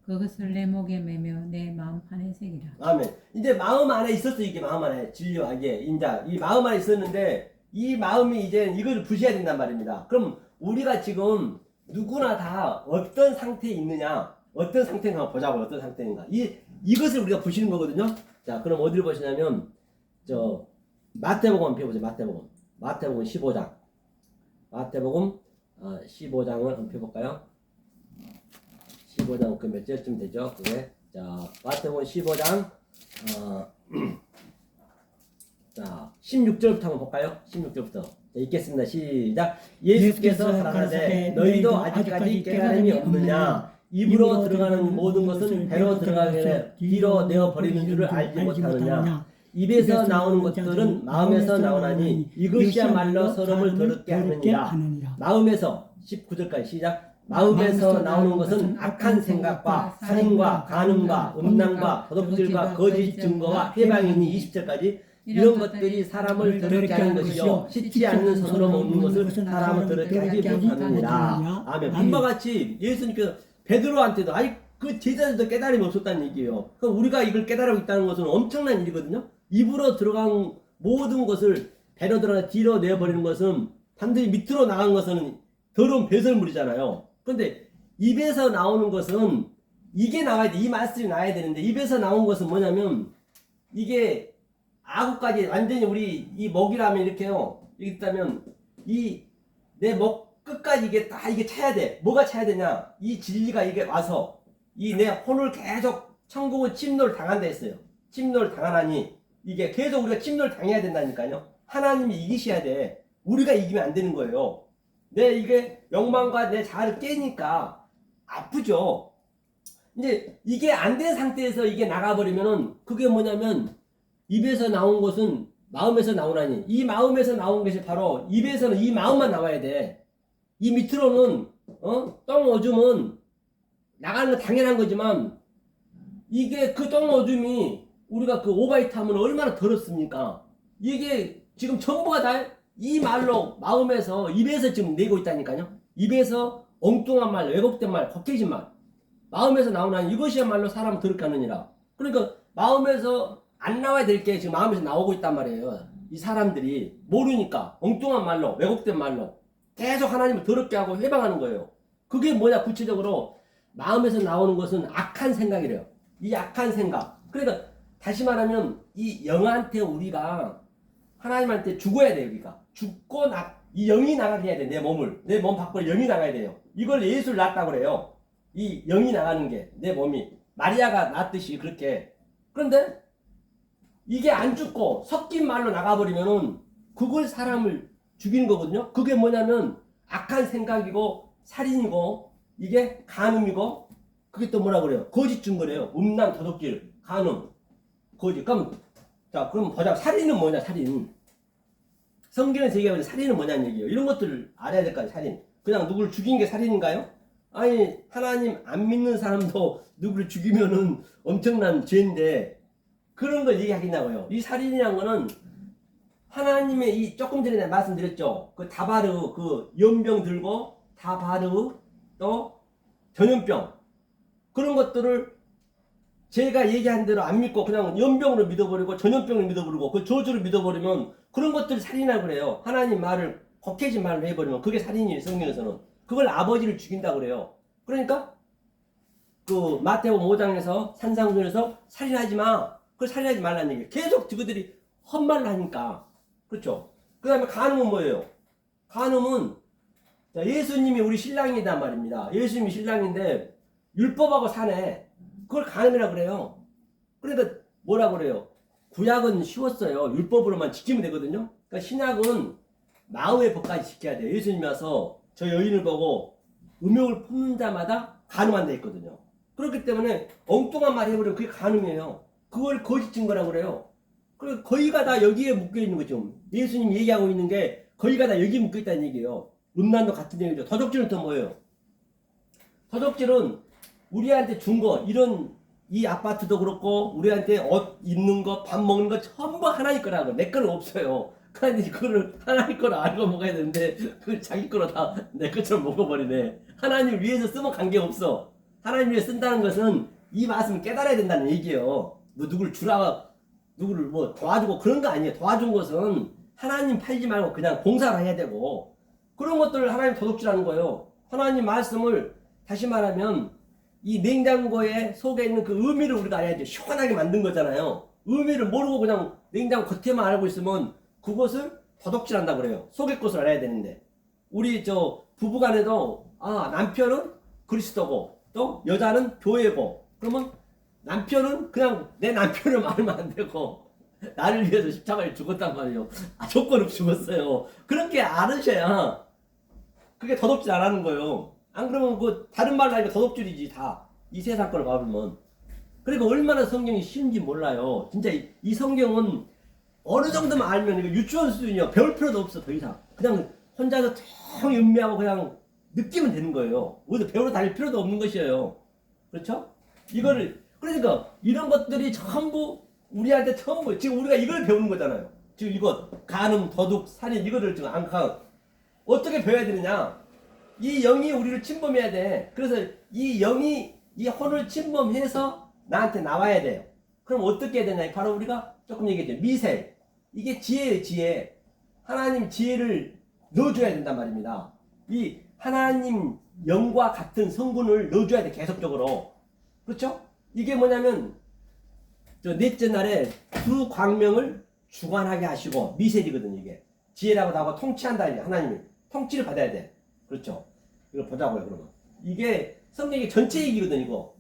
그것을 내 목에 매며 내 마음 판에 새기라. 아멘. 이제 마음 안에 있었어. 이게 마음 안에 진리와 이게 인자 이 마음 안에 있었는데 이 마음이 이제 이걸 부셔야 된단 말입니다. 그럼 우리가 지금 누구나 다 어떤 상태에 있느냐, 어떤 상태인가 한번 보자고. 어떤 상태인가. 이것을 우리가 부시는 거거든요. 자, 그럼 어디를 보시냐면 마태복음 한번 펴보세요. 마태복음 15장. 마태복음 15장을 한번 펴볼까요? 15장 몇 절쯤 되죠? 그게 자, 마태복음 15장 자, 16절부터 한번 볼까요? 16절부터. 자, 읽겠습니다. 시작. 예수께서 가라사대 너희도 아직까지 깨달음이 없느냐? 입으로 들어가는 모든 것은 배로 들어가게 뒤로 내어 버리는 줄을 알지 못하느냐? 입에서 나오는 것들은 마음에서 나오나니 이것이야말로 사람을 더럽게 하느니라. 마음에서 19절까지 시작. 마음에서 나오는 것은 악한 생각과 살인과 간음과 음란과 도둑질과 거짓 증거와 회방이니 20절까지 이런 것들이 사람을 더럽게 하는 것이요 씻지 않는 손으로 먹는 것을 사람을 더럽게 하지 못하느니라. 아멘. 이와 같이 예수님께서 베드로한테도 그 제자들도 깨달음이 없었다는 얘기예요. 그럼 우리가 이걸 깨달고 있다는 것은 엄청난 일이거든요. 입으로 들어간 모든 것을 배로 들어가 뒤로 내어버리는 것은 반드시 밑으로 나간 것은 더러운 배설물이잖아요. 그런데 입에서 나오는 것은 이게 나와야 돼. 이 말씀이 나와야 되는데 입에서 나온 것은 뭐냐면 이게 아구까지 완전히 우리 이 먹이라면 이렇게요. 이렇게 있다면 이 내 목 끝까지 이게 다 이게 차야 돼. 뭐가 차야 되냐? 이 진리가 이게 와서 이 내 혼을 계속 천국은 침노를 당한다 했어요. 침노를 당하나니 이게 계속 우리가 침노를 당해야 된다니까요. 하나님이 이기셔야 돼. 우리가 이기면 안 되는 거예요. 이게 욕망과 내 자아를 깨니까 아프죠. 이제 이게 안 된 상태에서 이게 나가버리면은 그게 뭐냐면 입에서 나온 것은 마음에서 나오나니 이 마음에서 나온 것이 바로 입에서는 이 마음만 나와야 돼. 이 밑으로는 똥 오줌은 나가는 건 당연한 거지만 이게 그 똥 오줌이 우리가 그 오바이트 하면 얼마나 더럽습니까? 이게 지금 전부가 다 이 말로 마음에서 입에서 지금 내고 있다니까요. 입에서 엉뚱한 말, 왜곡된 말, 겉해진 말 마음에서 나오나니 이것이야말로 사람을 더럽게 하느니라. 그러니까 마음에서 안 나와야 될 게 지금 마음에서 나오고 있단 말이에요. 이 사람들이 모르니까 엉뚱한 말로 왜곡된 말로 계속 하나님을 더럽게 하고 해방하는 거예요. 그게 뭐냐 구체적으로 마음에서 나오는 것은 악한 생각이래요. 이 악한 생각. 그러니까 다시 말하면 이 영한테 우리가 하나님한테 죽어야 돼요. 우리가 죽고 이 영이 나가게 해야 돼. 내 몸을, 내 몸 밖으로 영이 나가야 돼요. 이걸 예수를 낳았다고 그래요. 이 영이 나가는 게 내 몸이 마리아가 낳았듯이 그렇게. 그런데 이게 안 죽고 섞인 말로 나가버리면은 그걸 사람을 죽이는 거거든요. 그게 뭐냐면 악한 생각이고 살인이고 이게 간음이고 그게 또 뭐라 그래요? 거짓 증거래요. 음란, 도둑질, 간음, 거짓. 그럼 보자. 살인은 뭐냐? 살인. 성경에서 얘기하는 살인은 뭐냐는 얘기예요. 이런 것들을 알아야 될 거 아니에요. 살인. 그냥 누구를 죽인 게 살인인가요? 아니 하나님 안 믿는 사람도 누구를 죽이면은 엄청난 죄인데 그런 걸 얘기하겠냐고요. 이 살인이란 거는 하나님의 이 조금 전에 내가 말씀드렸죠. 그 다바르 그 연병 들고 다바르 또 전염병 그런 것들을 제가 얘기한 대로 안 믿고 그냥 연병으로 믿어버리고 전염병을 믿어버리고 그 저주를 믿어버리면 그런 것들을 살인이라고 그래요. 하나님 말을 거케진 말을 해버리면 그게 살인이에요. 성경에서는 그걸 아버지를 죽인다고 그래요. 그러니까 그 마태복음 5장에서 산상순에서 살인하지 마. 그걸 살인하지 말라는 얘기예요. 계속 그들이 헛말을 하니까. 그렇죠. 그 다음에 간음은 뭐예요? 간음은 예수님이 우리 신랑이단 말입니다. 예수님이 신랑인데 율법하고 사네. 그걸 간음이라고 그래요. 그러니까 뭐라고 그래요? 구약은 쉬웠어요. 율법으로만 지키면 되거든요. 그러니까 신약은 마음의 법까지 지켜야 돼요. 예수님이 와서 저 여인을 보고 음욕을 품는 자마다 간음한다 했거든요. 그렇기 때문에 엉뚱한 말 해버리면 그게 간음이에요. 그걸 거짓 증거라고 그래요. 그리고 거의가 다 여기에 묶여 있는 거죠. 예수님이 얘기하고 있는 게 거의가 다 여기에 묶여 있다는 얘기예요. 음란도 같은 얘기죠. 도둑질은 또 뭐예요? 도둑질은 우리한테 준 거, 이런 이 아파트도 그렇고 우리한테 옷 입는 거, 밥 먹는 거 전부 하나님 거라고. 내 거는 없어요. 그런데 그거를 하나님 거로 알고 먹어야 되는데 그걸 자기 거로 다 내 것처럼 먹어버리네. 하나님 위해서 쓰면 관계없어. 하나님 위해 쓴다는 것은 이 말씀을 깨달아야 된다는 얘기예요. 뭐 누구를 주라, 누구를 뭐 도와주고 그런 거 아니에요. 도와준 것은 하나님 팔지 말고 그냥 봉사를 해야 되고 그런 것들을 하나님 도둑질하는 거예요. 하나님 말씀을 다시 말하면 이 냉장고에 속에 있는 그 의미를 우리가 알아야죠. 시원하게 만든 거잖아요. 의미를 모르고 그냥 냉장고 겉에만 알고 있으면 그것을 도둑질한다고 그래요. 속의 것을 알아야 되는데 우리 저 부부간에도 남편은 그리스도고 또 여자는 교회고 그러면 남편은 그냥 내 남편을 말하면 안 되고 나를 위해서 십자가에 죽었단 말이에요. 조건 없이 죽었어요. 그렇게 알으셔야 그게 도둑질 안 하는 거예요. 안 그러면 그 다른 말로 하니까 도둑질이지 다. 이 세상 걸 봐보면. 그리고 얼마나 성경이 쉬운지 몰라요. 진짜 이 성경은 어느 정도만 알면 이거 유치원 수준이요. 배울 필요도 없어 더 이상. 그냥 혼자서 텅 음미하고 그냥 느끼면 되는 거예요. 어디서 배우러 다닐 필요도 없는 것이에요. 그렇죠? 이거를 그러니까 이런 것들이 전부 우리한테 전부 지금 우리가 이걸 배우는 거잖아요. 지금 이거 간음, 도둑, 살인 이거를 지금 안강 어떻게 배워야 되느냐? 이 영이 우리를 침범해야 돼. 그래서 이 영이 이 혼을 침범해서 나한테 나와야 돼요. 그럼 어떻게 해야 되냐? 바로 우리가 조금 얘기했죠. 미세. 이게 지혜예요, 지혜. 하나님 지혜를 넣어줘야 된단 말입니다. 이 하나님 영과 같은 성분을 넣어줘야 돼, 계속적으로. 그렇죠? 이게 뭐냐면, 저 넷째 날에 두 광명을 주관하게 하시고, 미셀이거든요, 이게. 지혜라고 하고 통치한다, 이제 하나님이. 통치를 받아야 돼. 그렇죠? 이거 보자고요, 그러면. 이게 성경의 전체 얘기거든, 이거.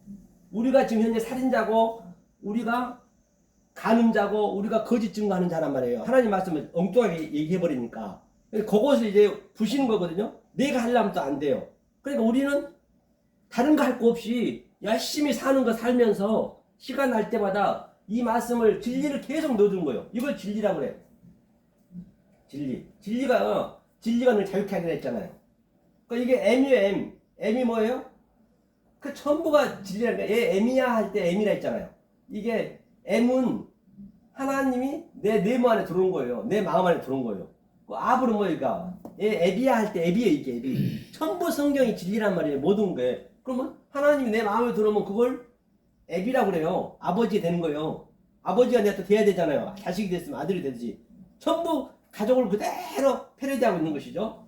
우리가 지금 현재 살인자고, 우리가 간음자고, 우리가 거짓 증거하는 자란 말이에요. 하나님 말씀을 엉뚱하게 얘기해버리니까. 그것을 이제 부시는 거거든요. 내가 하려면 또 안 돼요. 그러니까 우리는 다른 거 할 거 없이 열심히 사는 거 살면서 시간 날 때마다 이 말씀을, 진리를 계속 넣어준 거예요. 이걸 진리라고 그래. 진리. 진리가 늘 자유케 하기로 했잖아요. 그러니까 이게 M이에요, M. M이 뭐예요? 그 전부가 진리라는 거예요. 얘 M이야 할 때 M이라 했잖아요. 이게 M은 하나님이 내 네모 안에 들어온 거예요. 내 마음 안에 들어온 거예요. 그 아브는 뭐니까? 얘 에비야 할 때 에비예요, 이게 에비. 전부 성경이 진리란 말이에요. 모든 게. 그러면 하나님이 내 마음에 들어오면 그걸 에비라고 그래요. 아버지 되는 거예요. 아버지가 내가 또 돼야 되잖아요. 자식이 됐으면 아들이 되듯이. 전부 가족을 그대로 패러디하고 있는 것이죠.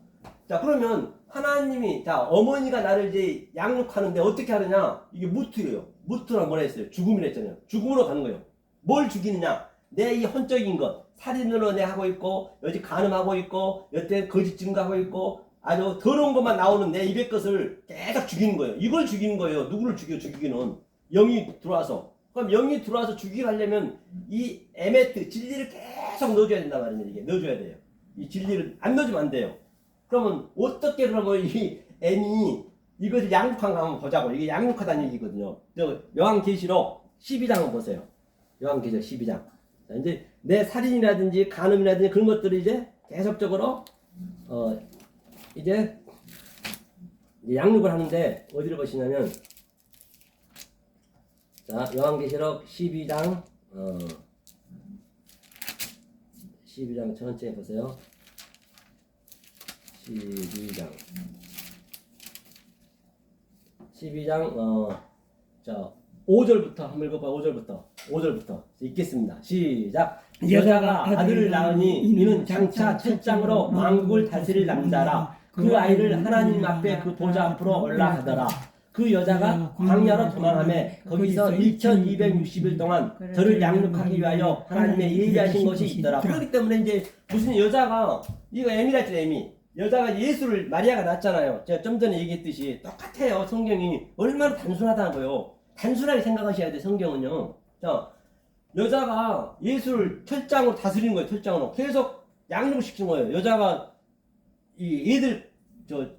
자, 그러면 하나님이, 자, 어머니가 나를 이제 양육하는데 어떻게 하느냐? 이게 무트예요. 무트란 뭐라 했어요? 죽음이라 했잖아요. 죽음으로 가는 거예요. 뭘 죽이느냐? 내 이 혼적인 것, 살인으로 내 하고 있고, 여지 간음하고 있고, 여태 거짓 증거하고 있고, 아주 더러운 것만 나오는 내 입의 것을 계속 죽이는 거예요. 이걸 죽이는 거예요. 누구를 죽이기는. 영이 들어와서. 그럼 영이 들어와서 죽이게 하려면 이 에메트, 진리를 계속 넣어줘야 된단 말입니다. 이게 넣어줘야 돼요. 이 진리를 안 넣어주면 안 돼요. 그러면 어떻게 그러면 이 M이 이것을 양육한 거 한번 보자고. 이게 양육하다는 얘기거든요. 요한계시록 12장을 보세요. 요한계시록 12장. 자, 이제 내 살인이라든지 간음이라든지 그런 것들을 이제 계속적으로 이제 양육을 하는데 어디를 보시냐면 자 요한계시록 12장 12장 천천히 보세요. 12장 자 5절부터 한번 읽어봐. 5절부터 읽겠습니다. 시작. 여자가 아들을 낳으니 이는 장차 철장으로 만국을 다스릴 남자라. 그 아이를 하나님 앞에 그 보좌 앞으로 올라가더라. 그 여자가 광야로 도망하며 거기서 1260일 동안 저를 양육하기 위하여 하나님의 예비하신 것이 있더라. 그렇기 때문에 이제 무슨 여자가 이거 M이라 했죠. M이 여자가 예수를 마리아가 낳았잖아요. 제가 좀 전에 얘기했듯이 똑같아요. 성경이 얼마나 단순하다고요. 단순하게 생각하셔야 돼. 성경은요. 자, 여자가 예수를 철장으로 다스리는 거예요. 철장으로 계속 양육을 시키는 거예요. 여자가 이 애들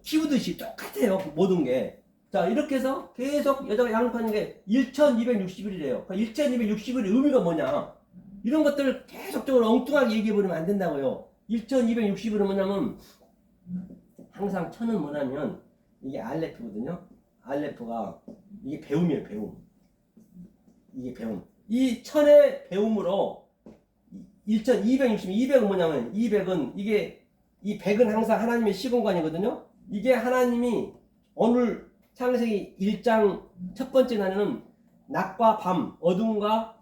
키우듯이 똑같아요. 모든 게. 자, 이렇게 해서 계속 여자가 양육하는 게 1260일이래요. 그러니까 1260일의 의미가 뭐냐? 이런 것들을 계속적으로 엉뚱하게 얘기해버리면 안 된다고요. 1260일은 뭐냐면 항상 천은 뭐냐면 이게 알레프거든요. 알레프가 이게 배움이에요. 배움. 이게 배움. 이 천의 배움으로 1260, 200은 뭐냐면 200은 이게 이 100은 항상 하나님의 시공간이거든요. 이게 하나님이 오늘 창세기 1장 첫 번째 날에는 낮과 밤, 어둠과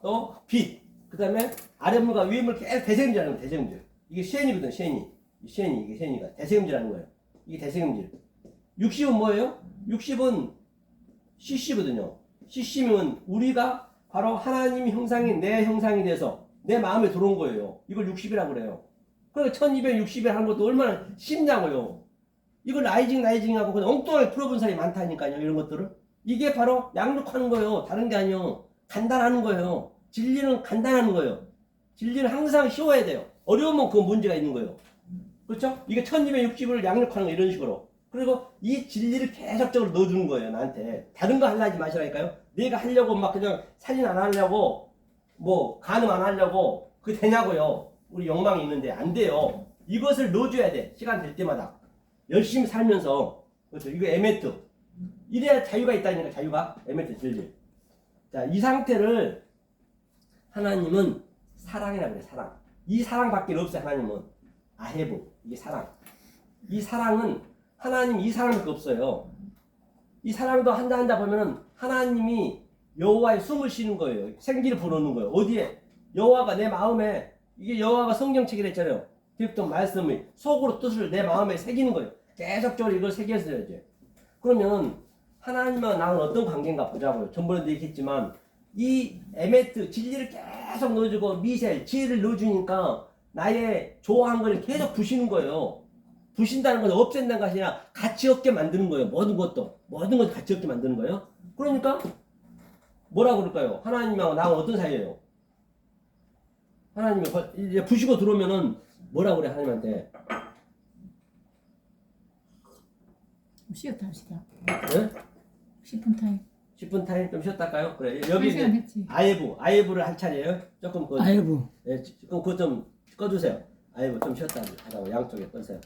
또 빛, 그 다음에 아랫물과 위물 계속 대세음질하는 거예요. 대세음질. 이게 쉔이거든. 쉔이. 이게 쉔이가 대세음질하는 거예요. 이게 대세음질. 60은 뭐예요? 60은 CC거든요. CC면 우리가 바로 하나님 형상이 내 형상이 돼서 내 마음에 들어온 거예요. 이걸 60이라고 그래요. 그러니까 1260일 하는 것도 얼마나 쉽냐고요. 이걸 라이징하고 그냥 엉뚱하게 풀어본 사람이 많다니까요. 이런 것들을. 이게 바로 양육하는 거예요. 다른 게 아니요. 간단하는 거예요. 진리는 간단한 거예요. 진리는 항상 쉬워야 돼요. 어려우면 그 문제가 있는 거예요. 그렇죠? 이게 1260을 양육하는 거 이런 식으로. 그리고 이 진리를 계속적으로 넣어주는 거예요. 나한테. 다른 거 하려지 마시라니까요. 내가 하려고 막 그냥 살인 안 하려고 뭐 간음 안 하려고 그게 되냐고요. 우리 욕망이 있는데 안 돼요. 이것을 넣어줘야 돼. 시간 될 때마다. 열심히 살면서. 그렇죠. 이거 에메트. 이래야 자유가 있다니까. 자유가. 에메트 진리. 자, 이 상태를 하나님은 사랑이라고 그래. 사랑. 이 사랑밖에 없어요. 하나님은. 아헤브. 이게 사랑. 이 사랑은 하나님 이 사랑밖에 없어요. 이 사랑도 한자 보면은 하나님이 여호와의 숨을 쉬는 거예요. 생기를 불어넣는 거예요. 어디에? 여호와가 내 마음에, 이게 여호와가 성경책이라 했잖아요. 기록된 말씀을 속으로 뜻을 내 마음에 새기는 거예요. 계속적으로 이걸 새겼어야지. 그러면 하나님과 나는 어떤 관계인가 보자고요. 전번에도 얘기했지만 이 에메트 진리를 계속 넣어주고 미셀 지혜를 넣어주니까 나의 좋아하는 걸 계속 부시는 거예요. 부신다는 건 없앤다는 것이 아니라 가치 없게 만드는 거예요. 모든 것도 가치 없게 만드는 거예요. 그러니까 뭐라고 그럴까요? 하나님하고 나하고 어떤 사이예요? 하나님이 이제 부시고 들어오면은 뭐라고 그래? 하나님한테 쉬었다 합시다. 네? 10분 타임. 10분 타임 좀 쉬었다 할까요? 그래. 여기 시간 됐지. 아예부를 할 차례예요. 조금 아이고. 조금 그거 좀 꺼주세요. 아예부 좀 쉬었다 하라고 양쪽에 꺼주세요.